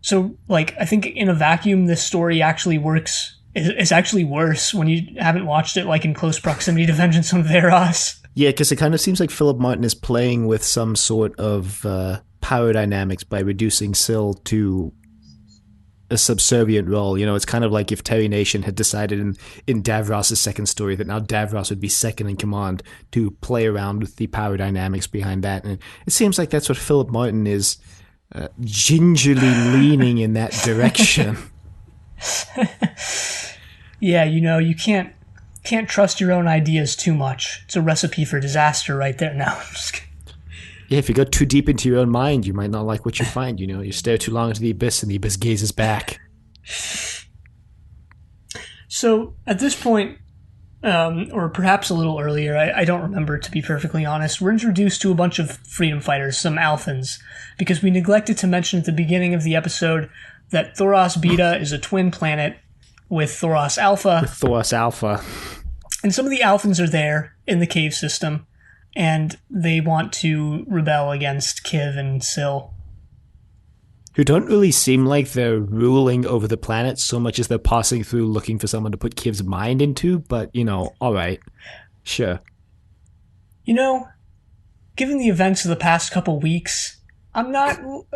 So, like, I think in a vacuum, this story actually works. It's actually worse when you haven't watched it, like, in close proximity to Vengeance on Varos. Yeah, because it kind of seems like Philip Martin is playing with some sort of power dynamics by reducing Syl to a subservient role. You know, it's kind of like if Terry Nation had decided in Davros' second story that now Davros would be second in command to play around with the power dynamics behind that. And it seems like that's what Philip Martin is gingerly leaning in that direction. Yeah, you know, you can't trust your own ideas too much. It's a recipe for disaster right there. Now, yeah, if you go too deep into your own mind, you might not like what you find. You know, you stare too long into the abyss, and the abyss gazes back. So at this point, or perhaps a little earlier, I don't remember, to be perfectly honest, we're introduced to a bunch of freedom fighters, some Alphans, because we neglected to mention at the beginning of the episode that Thoros Beta is a twin planet with Thoros Alpha. And some of the Alphans are there in the cave system, and they want to rebel against Kiv and Syl. Who don't really seem like they're ruling over the planet so much as they're passing through looking for someone to put Kiv's mind into, but, you know, alright. Sure. You know, given the events of the past couple weeks, I'm not going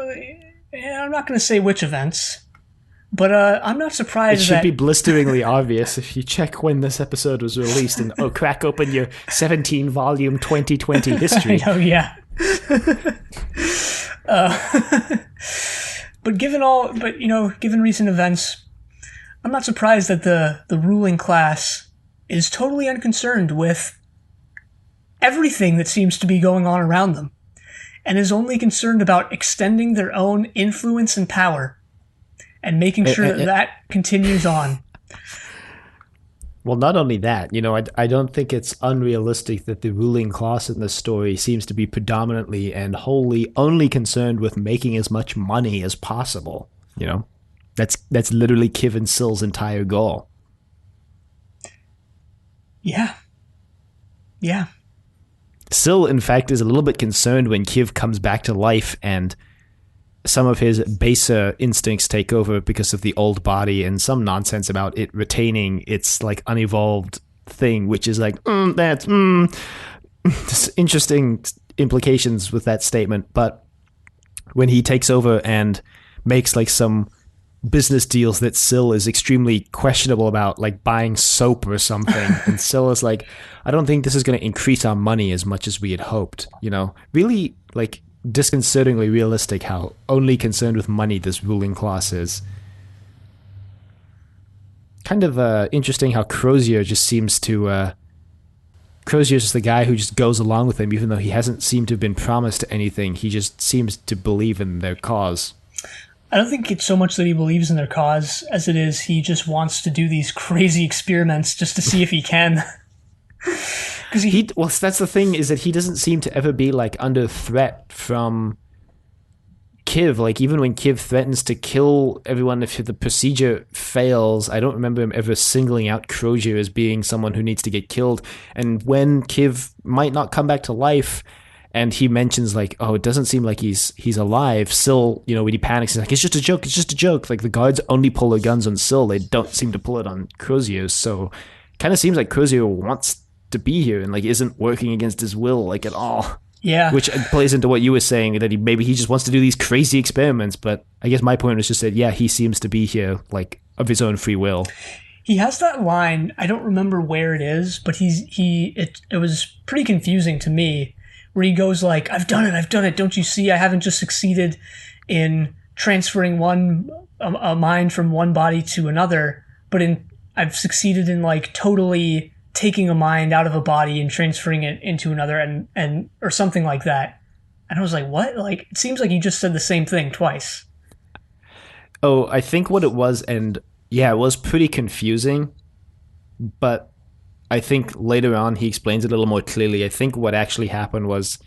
to say which events, but I'm not surprised that... It should be blisteringly obvious if you check when this episode was released and, crack open your 17-volume 2020 history. Oh, yeah. But given recent events, I'm not surprised that the ruling class is totally unconcerned with everything that seems to be going on around them, and is only concerned about extending their own influence and power, and making sure that continues on. Well, not only that, you know, I don't think it's unrealistic that the ruling class in this story seems to be predominantly and wholly only concerned with making as much money as possible. You know, that's literally Kiv and Syl's entire goal. Yeah. Syl, in fact, is a little bit concerned when Kiv comes back to life and some of his baser instincts take over because of the old body and some nonsense about it retaining its like unevolved thing, which is like, there's interesting implications with that statement. But when he takes over and makes like some business deals that Syl is extremely questionable about, like buying soap or something, and Syl is like, I don't think this is going to increase our money as much as we had hoped, you know, really like disconcertingly realistic how only concerned with money this ruling class is. Kind of interesting how Crozier just seems to... Crozier's just the guy who just goes along with them, even though he hasn't seemed to have been promised anything. He just seems to believe in their cause. I don't think it's so much that he believes in their cause as it is he just wants to do these crazy experiments just to see if he can. Well, that's the thing, is that he doesn't seem to ever be like under threat from Kiv. Like even when Kiv threatens to kill everyone if the procedure fails, I don't remember him ever singling out Crozier as being someone who needs to get killed. And when Kiv might not come back to life, and he mentions like, oh, it doesn't seem like he's alive, Syl, you know, when he panics, he's like, it's just a joke. Like the guards only pull their guns on Syl, they don't seem to pull it on Crozier. So kind of seems like Crozier wants to be here and like isn't working against his will like at all. Yeah. Which plays into what you were saying, that maybe he just wants to do these crazy experiments. But I guess my point was just that, yeah, he seems to be here, like, of his own free will. He has that line, I don't remember where it is, but it was pretty confusing to me, where he goes like, I've done it, don't you see? I haven't just succeeded in transferring a mind from one body to another, but I've succeeded in like totally taking a mind out of a body and transferring it into another, and or something like that. And I was like, what? Like, it seems like you just said the same thing twice. Oh, I think what it was, and yeah, it was pretty confusing, but I think later on he explains it a little more clearly. I think what actually happened was,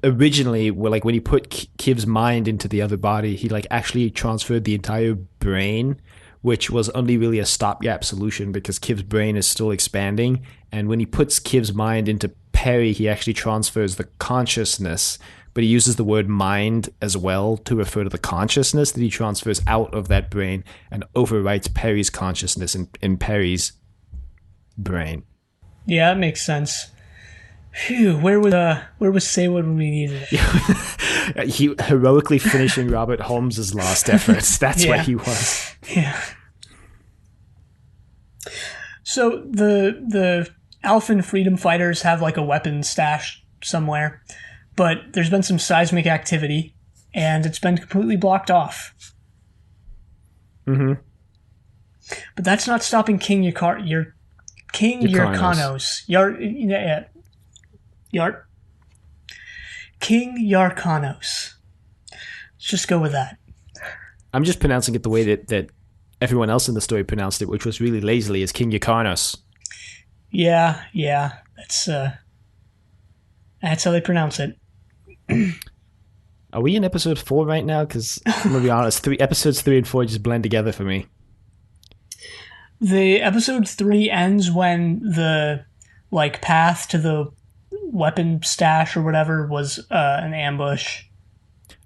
originally, like when he put Kiv's mind into the other body, he like actually transferred the entire brain, which was only really a stopgap solution because Kiv's brain is still expanding. And when he puts Kiv's mind into Perry, he actually transfers the consciousness, but he uses the word mind as well to refer to the consciousness that he transfers out of that brain and overwrites Perry's consciousness in Perry's brain. Yeah, that makes sense. Phew, where was Saywood when we needed it? He heroically finishing Robert Holmes's last efforts. That's where he was. Yeah. So the Alphen freedom fighters have like a weapon stash somewhere, but there's been some seismic activity, and it's been completely blocked off. Mm-hmm. But that's not stopping King Yrcanos. King Yrcanos. Let's just go with that. I'm just pronouncing it the way that everyone else in the story pronounced it, which was really lazily, as King Yrcanos. Yeah. That's how they pronounce it. Are we in episode 4 right now? Because I'm gonna be honest, episodes 3 and 4 just blend together for me. The episode 3 ends when the like path to the weapon stash or whatever was an ambush.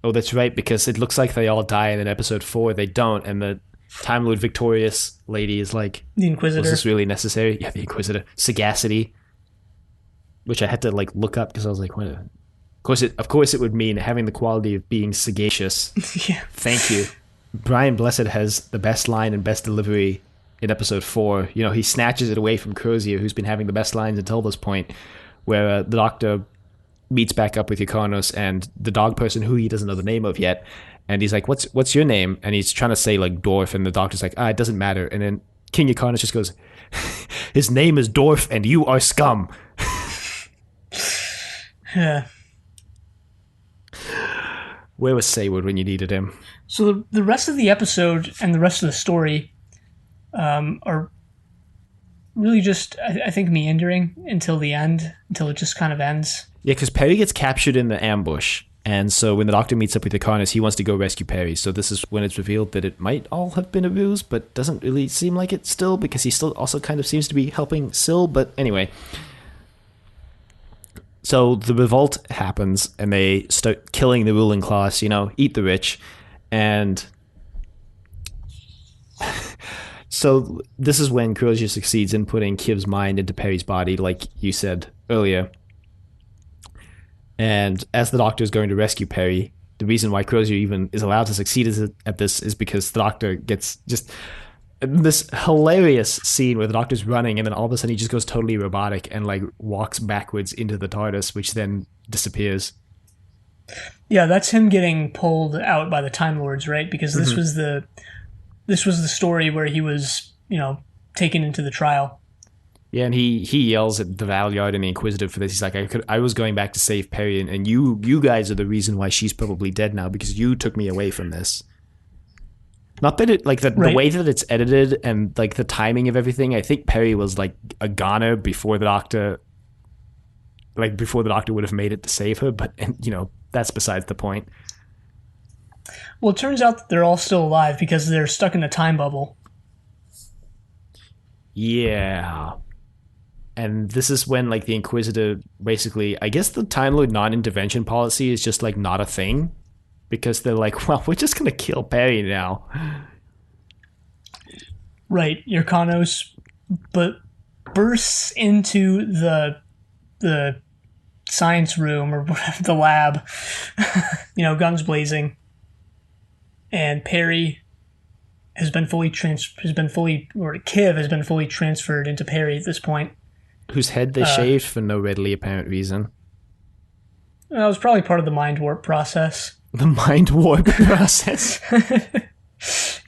Oh, that's right, because it looks like they all die, and in episode 4 they don't, and the Time Lord Victorious lady is like, the Inquisitor. Was this really necessary? Yeah, the Inquisitor. Sagacity, which I had to like look up because I was like, what? Of course, it would mean having the quality of being sagacious. Yeah. Thank you. Brian Blessed has the best line and best delivery in episode 4. You know, he snatches it away from Crozier, who's been having the best lines until this point, where the Doctor meets back up with Yrcanos and the dog person who he doesn't know the name of yet. And he's like, what's your name? And he's trying to say like Dwarf, and the Doctor's like, it doesn't matter. And then King Yrcanos just goes, his name is Dwarf and you are scum. Yeah. Where was Saywood when you needed him? So the rest of the episode and the rest of the story are really just, I think, meandering until the end, until it just kind of ends. Yeah, because Perry gets captured in the ambush, and so when the Doctor meets up with Yrcanos, he wants to go rescue Perry. So this is when it's revealed that it might all have been a ruse, but doesn't really seem like it still, because he still also kind of seems to be helping Syl. But anyway, so the revolt happens, and they start killing the ruling class, eat the rich, and so this is when Crozier succeeds in putting Kiv's mind into Perry's body, like you said earlier. And as the Doctor is going to rescue Perry, the reason why Crozier even is allowed to succeed at this is because the Doctor gets just this hilarious scene where the Doctor's running, and then all of a sudden he just goes totally robotic and like walks backwards into the TARDIS, which then disappears. Yeah, that's him getting pulled out by the Time Lords, right? Because this was the story where he was, taken into the trial. Yeah, and he yells at the Valeyard and the Inquisitive for this. He's like, I was going back to save Perry, and you guys are the reason why she's probably dead now, because you took me away from this. Not that it, like, the way that it's edited and, like, the timing of everything, I think Perry was, like, a goner before the Doctor would have made it to save her, but, that's besides the point. Well, it turns out that they're all still alive because they're stuck in a time bubble. Yeah. And this is when, like, the Inquisitor basically, I guess the Time Lord non-intervention policy is just, like, not a thing. Because they're like, well, we're just going to kill Perry now. Right. Yrcanos bursts into the science room or whatever, the lab, guns blazing, and Perry has been fully or Kiv has been fully transferred into Perry at this point. Whose head they shaved for no readily apparent reason. That was probably part of the mind warp process. The mind warp process?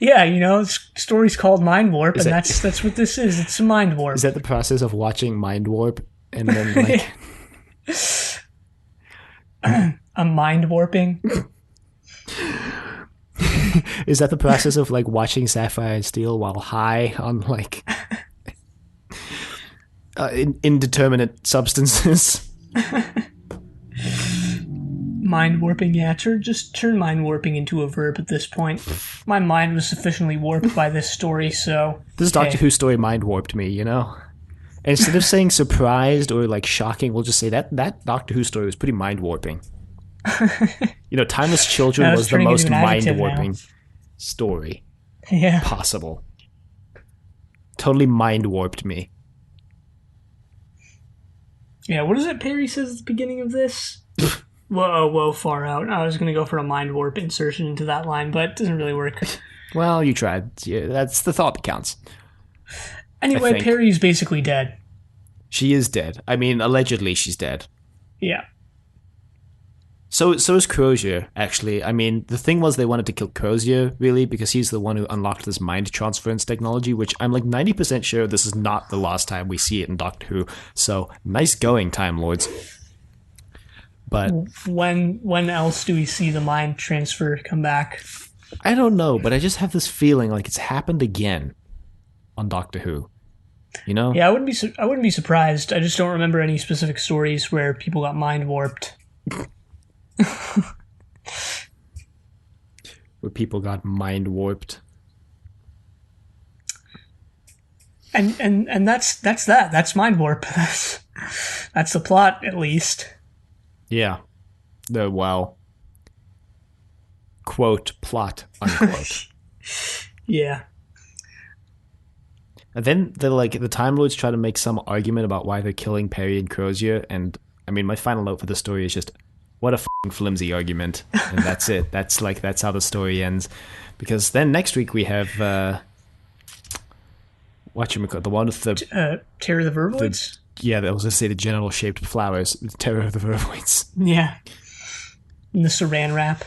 Yeah, this story's called Mind Warp, and that's what this is. It's a mind warp. Is that the process of watching Mind Warp and then like a mind warping? Is that the process of like watching Sapphire and Steel while high on like indeterminate substances? Mind warping, yeah. Just turn mind warping into a verb at this point. My mind was sufficiently warped by this story, so... This Doctor Who story mind warped me, And instead of saying surprised or like shocking, we'll just say that Doctor Who story was pretty mind warping. Timeless Children was the most mind warping story possible. Totally mind warped me. Yeah, what is it Perry says at the beginning of this? Whoa, far out. I was going to go for a mind warp insertion into that line, but it doesn't really work. Well, you tried. Yeah, that's the thought that counts. Anyway, Perry's basically dead. She is dead. I mean, allegedly she's dead. Yeah. So is Crozier, actually. I mean, the thing was they wanted to kill Crozier, really, because he's the one who unlocked this mind transference technology, which I'm like 90% sure this is not the last time we see it in Doctor Who. So, nice going, Time Lords. But when else do we see the mind transfer come back? I don't know, but I just have this feeling like it's happened again on Doctor Who. Yeah, I wouldn't be surprised. I just don't remember any specific stories where people got mind warped. Where people got mind warped. And that's that. That's mind warp. That's the plot, at least. Yeah. Quote, plot, unquote. Yeah. And then the Time Lords try to make some argument about why they're killing Perry and Crozier, and I mean, my final note for the story is just, what a fucking flimsy argument. And that's it. That's how the story ends. Because then next week we have, whatchamacallit, the one with the... Terror of the Vervoids? I was going to say the genital-shaped flowers. Terror of the Vervoids. Yeah. And the saran wrap.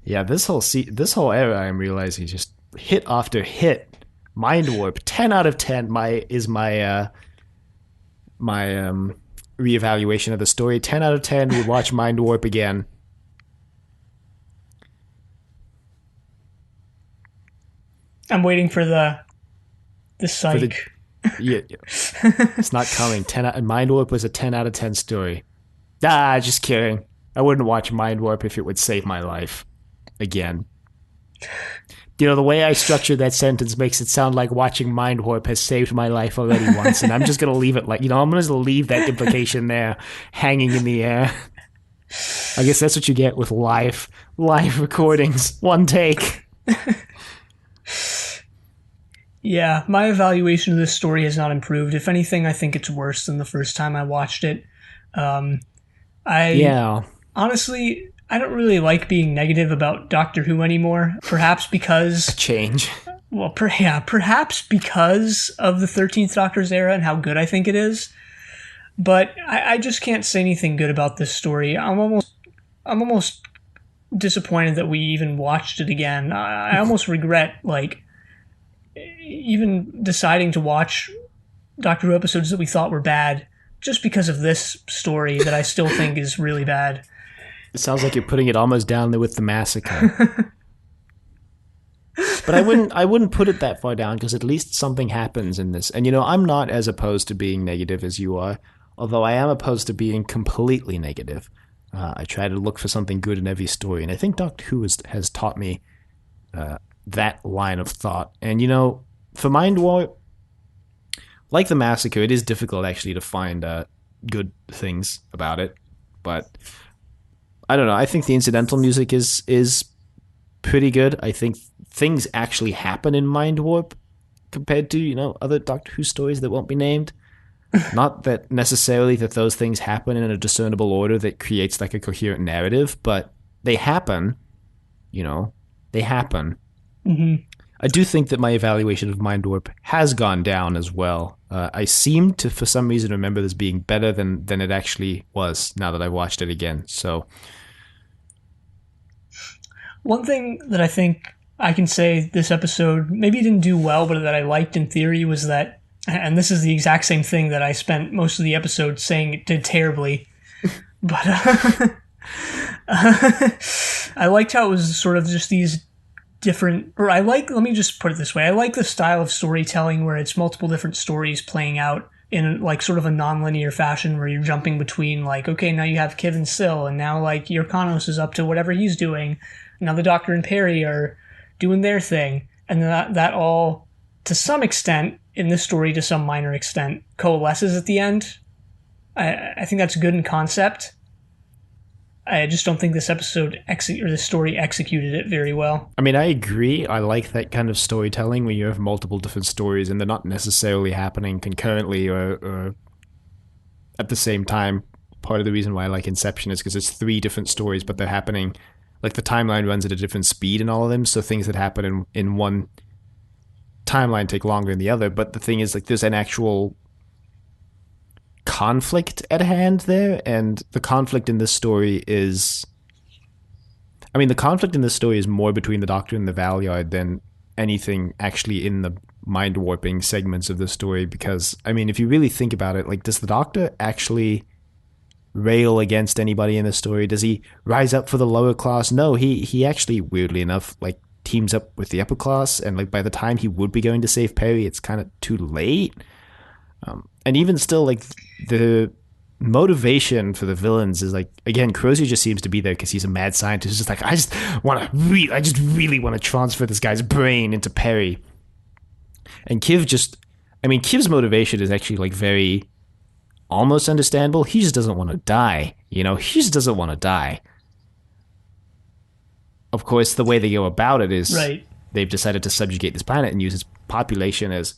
Yeah, this whole era, I'm realizing, just hit after hit. Mind Warp, 10 out of 10 is my reevaluation of the story. 10 out of 10, we watch Mind Warp again. I'm waiting for the psych. Yeah. It's not coming. Mind Warp was a 10 out of 10 story. Just kidding. I wouldn't watch Mind Warp if it would save my life. Again. The way I structured that sentence makes it sound like watching Mind Warp has saved my life already once, and I'm just going to leave it like, I'm going to leave that implication there, hanging in the air. I guess that's what you get with live recordings. One take. Yeah, my evaluation of this story has not improved. If anything, I think it's worse than the first time I watched it. Honestly, I don't really like being negative about Doctor Who anymore. Perhaps because... A change. Well, perhaps because of the 13th Doctor's era and how good I think it is. But I just can't say anything good about this story. I'm almost disappointed that we even watched it again. I almost regret, even deciding to watch Doctor Who episodes that we thought were bad just because of this story that I still think is really bad. It sounds like you're putting it almost down there with the massacre. But I wouldn't put it that far down, because at least something happens in this. And I'm not as opposed to being negative as you are, although I am opposed to being completely negative. I try to look for something good in every story, and I think Doctor Who has taught me that line of thought. And for Mind Warp, like the massacre, it is difficult actually to find good things about it. But I don't know. I think the incidental music is pretty good. I think things actually happen in Mind Warp compared to other Doctor Who stories that won't be named. Not that necessarily that those things happen in a discernible order that creates like a coherent narrative, but they happen, they happen. Mm-hmm. I do think that my evaluation of Mindwarp has gone down as well. I seem to, for some reason, remember this being better than it actually was now that I've watched it again. So, one thing that I think I can say this episode maybe didn't do well, but that I liked in theory was that, and this is the exact same thing that I spent most of the episode saying it did terribly, but I liked how it was sort of just these different, let me just put it this way, I like the style of storytelling where it's multiple different stories playing out in like sort of a non-linear fashion where you're jumping between like, okay, now you have Kiv and Syl, and now like your Kanos is up to whatever he's doing, now the Doctor and Perry are doing their thing, and that all, to some extent, in this story, to some minor extent, coalesces at the end. I think that's good in concept. I just don't think this episode this story executed it very well. I mean, I agree. I like that kind of storytelling where you have multiple different stories and they're not necessarily happening concurrently or at the same time. Part of the reason why I like Inception is because it's 3 different stories, but they're happening, like the timeline runs at a different speed in all of them. So things that happen in one timeline take longer than the other. But the thing is, like, there's an actual conflict at hand there, and the conflict in this story is, the conflict in this story is more between the Doctor and the Valeyard than anything actually in the mind warping segments of the story, because if you really think about it, like, does the Doctor actually rail against anybody in the story? Does he rise up for the lower class? No, he actually, weirdly enough, like, teams up with the upper class, and like by the time he would be going to save Perry, it's kind of too late. And even still, like, the motivation for the villains is like, again, Crozier just seems to be there because he's a mad scientist. Just like, I just really want to transfer this guy's brain into Perry. And Kiv's motivation is actually like very almost understandable. He just doesn't want to die. He just doesn't want to die. Of course, the way they go about it is they've decided to subjugate this planet and use its population as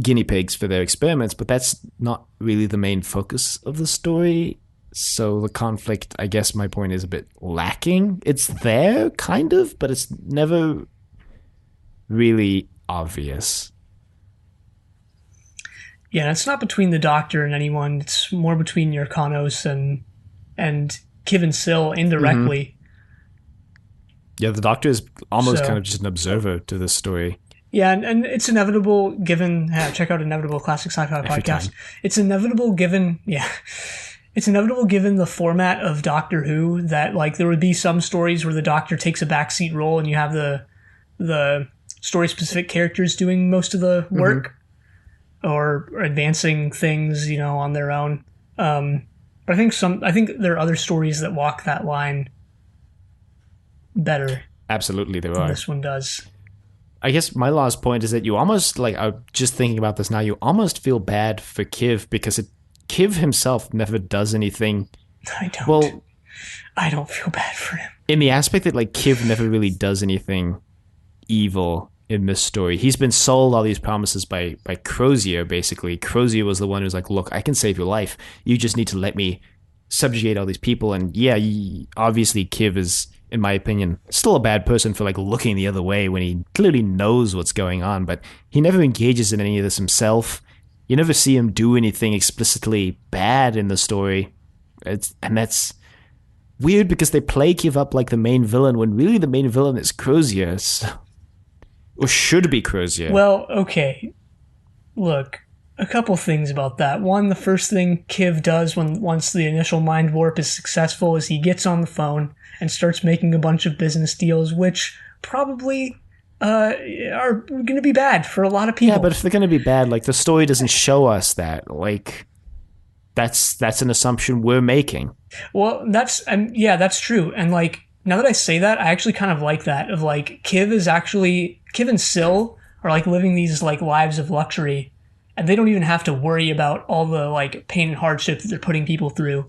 guinea pigs for their experiments, but that's not really the main focus of the story. So the conflict, I guess my point is, a bit lacking. It's there, kind of, but it's never really obvious. Yeah, it's not between the Doctor and anyone. It's more between your Kanos and Kiv and Syl indirectly. Mm-hmm. Yeah, the Doctor is almost kind of just an observer to this story. Yeah, and it's inevitable given... check out Inevitable Classic Sci-Fi Podcast. It's inevitable given the format of Doctor Who that, like, there would be some stories where the Doctor takes a backseat role and you have the story-specific characters doing most of the work or advancing things, on their own. But I think there are other stories that walk that line better. Absolutely, there are. This one does. I guess my last point is that you almost, like, I'm just thinking about this now, you almost feel bad for Kiv because Kiv himself never does anything. I don't. Well, I don't feel bad for him. In the aspect that, like, Kiv never really does anything evil in this story. He's been sold all these promises by Crozier, basically. Crozier was the one who's like, look, I can save your life. You just need to let me subjugate all these people. And yeah, obviously Kiv is, in my opinion, still a bad person for, like, looking the other way when he clearly knows what's going on, but he never engages in any of this himself. You never see him do anything explicitly bad in the story. And that's weird because they play Kiv up like the main villain when really the main villain is Crozier. Or should be Crozier. Well, okay. Look, a couple things about that. One, the first thing Kiv does once the initial mind warp is successful is he gets on the phone and starts making a bunch of business deals, which probably are going to be bad for a lot of people. Yeah, but if they're going to be bad, like, the story doesn't show us that. Like, that's an assumption we're making. Well, that's true. And, like, now that I say that, I actually kind of like that. Of, like, Kiv and Syl are, like, living these, like, lives of luxury, and they don't even have to worry about all the, like, pain and hardship that they're putting people through.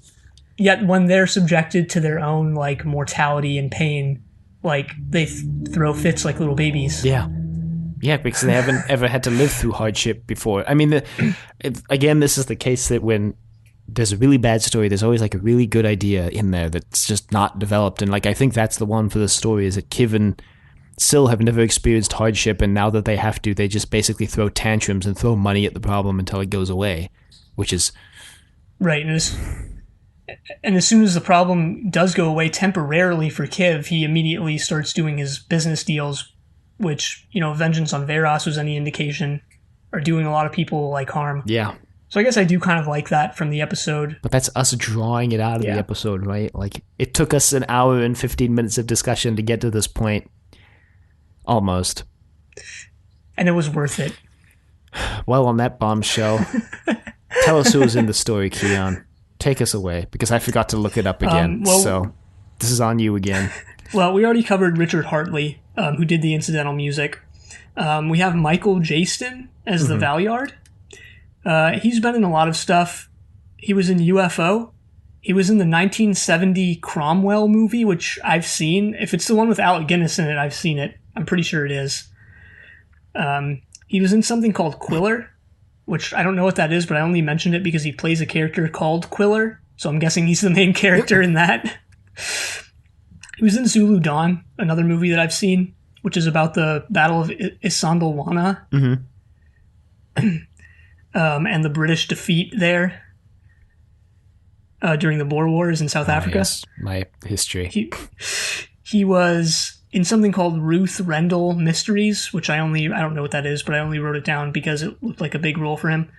Yet when they're subjected to their own, like, mortality and pain, like, they throw fits like little babies. Yeah. Yeah, because they haven't ever had to live through hardship before. I mean, again, this is the case that when there's a really bad story, there's always like a really good idea in there that's just not developed. And like, I think that's the one for the story, is that Kiv and Syl have never experienced hardship, and now that they have to, they just basically throw tantrums and throw money at the problem until it goes away, which is... Right, and as soon as the problem does go away temporarily for Kiv, he immediately starts doing his business deals, which, Vengeance on Veros was any indication, are doing a lot of people like harm. Yeah. So I guess I do kind of like that from the episode. But that's us drawing it out of the episode, right? Like, it took us an hour and 15 minutes of discussion to get to this point. Almost. And it was worth it. Well, on that bombshell, tell us who was in the story, Kiyan. Take us away, because I forgot to look it up again, so this is on you again. Well, we already covered Richard Hartley, who did the incidental music. We have Michael Jaston as the Valyard. He's been in a lot of stuff. He was in UFO. He was in the 1970 Cromwell movie, which I've seen. If it's the one with Alec Guinness in it, I've seen it. I'm pretty sure it is. He was in something called Quiller, which I don't know what that is, but I only mentioned it because he plays a character called Quiller, so I'm guessing he's the main character in that. He was in Zulu Dawn, another movie that I've seen, which is about the Battle of Isandlwana, and the British defeat there during the Boer Wars in South Africa. Yes, my history. He was in something called Ruth Rendell Mysteries, which I don't know what that is, but I only wrote it down because it looked like a big role for him.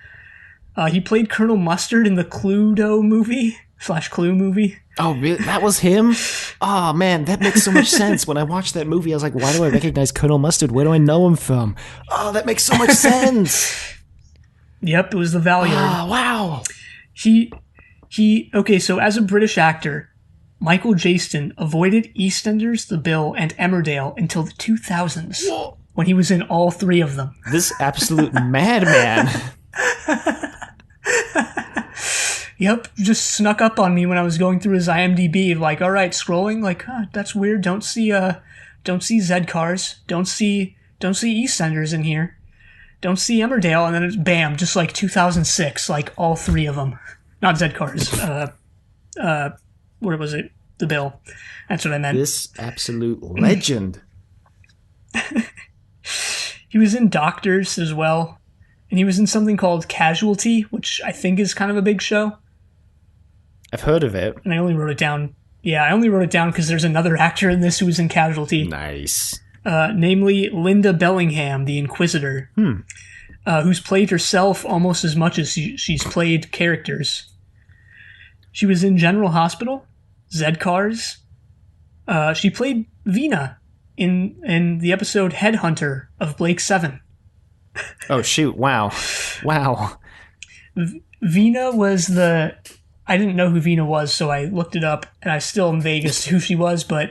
He played Colonel Mustard in the Cluedo movie / Clue movie. Oh, really? That was him? Oh, man, that makes so much sense. When I watched that movie, I was like, why do I recognize Colonel Mustard? Where do I know him from? Oh, that makes so much sense. Yep, it was the Valyard. Oh, wow. Okay, so as a British actor, Michael Jaston avoided EastEnders, The Bill, and Emmerdale until the 2000s, when he was in all three of them. This absolute madman. Yep, just snuck up on me when I was going through his IMDb. Like, all right, scrolling. Like, that's weird. Don't see Z cars. Don't see EastEnders in here. Don't see Emmerdale, and then it's bam, just like 2006, like all three of them. Not Z cars. What was it? The Bill. That's what I meant. This absolute legend. He was in Doctors as well. And he was in something called Casualty, which I think is kind of a big show. I've heard of it. And I only wrote it down. Yeah, I only wrote it down because there's another actor in this who was in Casualty. Nice. Namely Linda Bellingham, the Inquisitor. Who's played herself almost as much as she's played characters. She was in General Hospital, Z-Cars. She played Vina in the episode Headhunter of Blake 7. Oh, shoot. Wow. Vina was the... I didn't know who Vina was, so I looked it up, and I still am vague as to who she was, but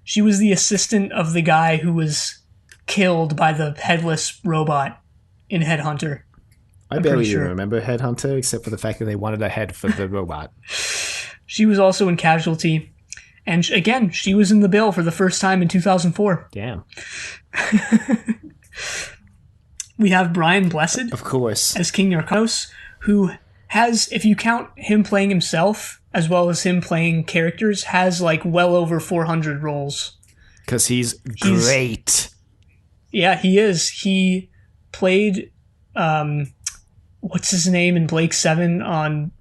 she was the assistant of the guy who was killed by the headless robot in Headhunter. I barely even remember Headhunter, except for the fact that they wanted a head for the robot. She was also in Casualty. And again, she was in The Bill for the first time in 2004. Damn. We have Brian Blessed. Of course. As King Narcos, who has, if you count him playing himself, as well as him playing characters, has like well over 400 roles. Because he's great. Yeah, he is. He played... what's his name in Blake 7 on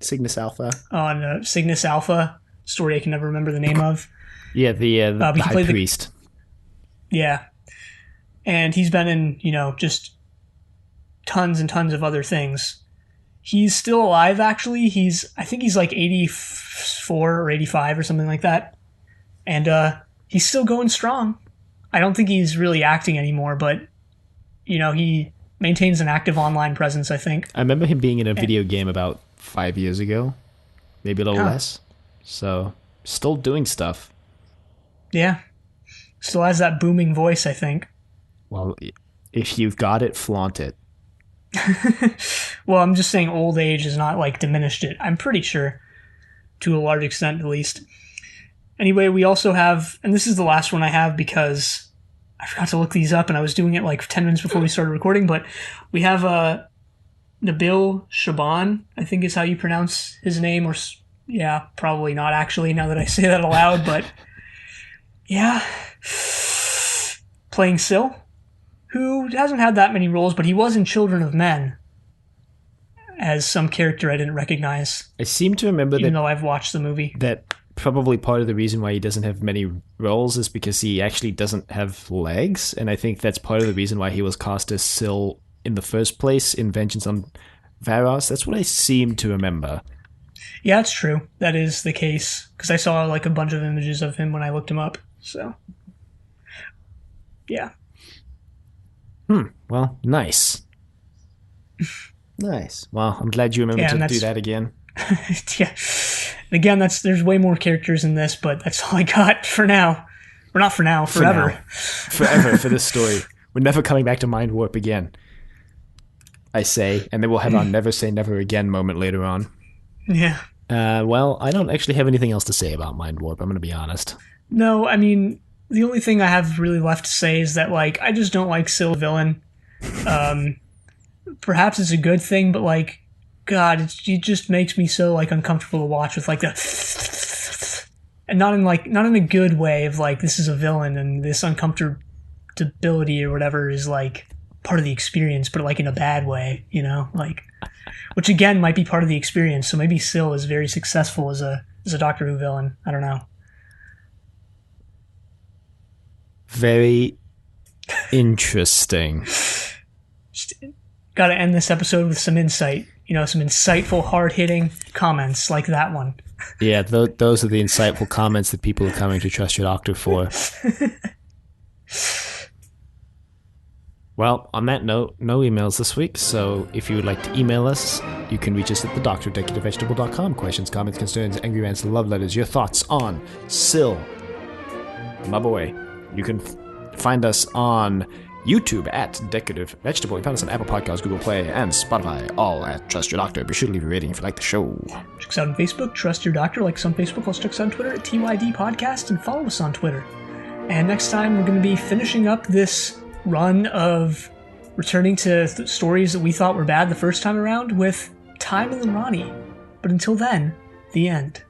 Cygnus Alpha. On Cygnus Alpha, story I can never remember the name of. Yeah, the High Priest. Yeah. And he's been in, just tons and tons of other things. He's still alive, actually. I think he's like 84 or 85 or something like that. And he's still going strong. I don't think he's really acting anymore, but, he maintains an active online presence, I think. I remember him being in a video game about 5 years ago. Maybe a little less. So, still doing stuff. Yeah. Still has that booming voice, I think. Well, if you've got it, flaunt it. Well, I'm just saying old age has not, diminished it. I'm pretty sure. To a large extent, at least. Anyway, we also have... And this is the last one I have because I forgot to look these up, and I was doing it like 10 minutes before we started recording, but we have Nabil Shaban, I think is how you pronounce his name, or yeah, probably not actually now that I say that aloud, but yeah, playing Syl, who hasn't had that many roles, but he was in Children of Men as some character I didn't recognize. I seem to remember even though I've watched the movie. That probably part of the reason why he doesn't have many roles is because he actually doesn't have legs, and I think that's part of the reason why he was cast as Syl in the first place in Vengeance on Varos. That's what I seem to remember. Yeah, it's true. That is the case, because I saw like a bunch of images of him when I looked him up. So, yeah. Well, nice. Nice. Well, I'm glad you remembered to do that again. Yeah. Again, there's way more characters in this, but that's all I got for now. Or not for now, forever. Forever for this story. We're never coming back to Mindwarp again, I say, and then we'll have our never say never again moment later on. Yeah. Well, I don't actually have anything else to say about Mindwarp, I'm going to be honest. No, I mean, the only thing I have really left to say is that, like, I just don't like Syl villain. Perhaps it's a good thing, but, like, God, it just makes me so, like, uncomfortable to watch with, like, the... And not in a good way of, like, this is a villain and this uncomfortability or whatever is, like, part of the experience, but, like, in a bad way, you know? Like, which, again, might be part of the experience, so maybe Syl is very successful as a Doctor Who villain. I don't know. Very interesting. Got to end this episode with some insight. You know, some insightful, hard-hitting comments like that one. Yeah, those are the insightful comments that people are coming to Trust Your Doctor for. Well, on that note, no emails this week, so if you would like to email us, you can reach us at thedoctor@decorativevegetable.com. Questions, comments, concerns, angry rants, love letters, your thoughts on Syl. My boy. You can find us on YouTube at Decorative Vegetable. You find us on Apple Podcasts, Google Play, and Spotify, all at Trust Your Doctor. Be sure to leave a rating if you like the show. Check us out on Facebook, Trust Your Doctor, like us on Facebook. Also check us out on Twitter at TYD Podcast, and follow us on Twitter. And next time, we're going to be finishing up this run of returning to stories that we thought were bad the first time around with Time in the Ronnie. But until then, the end.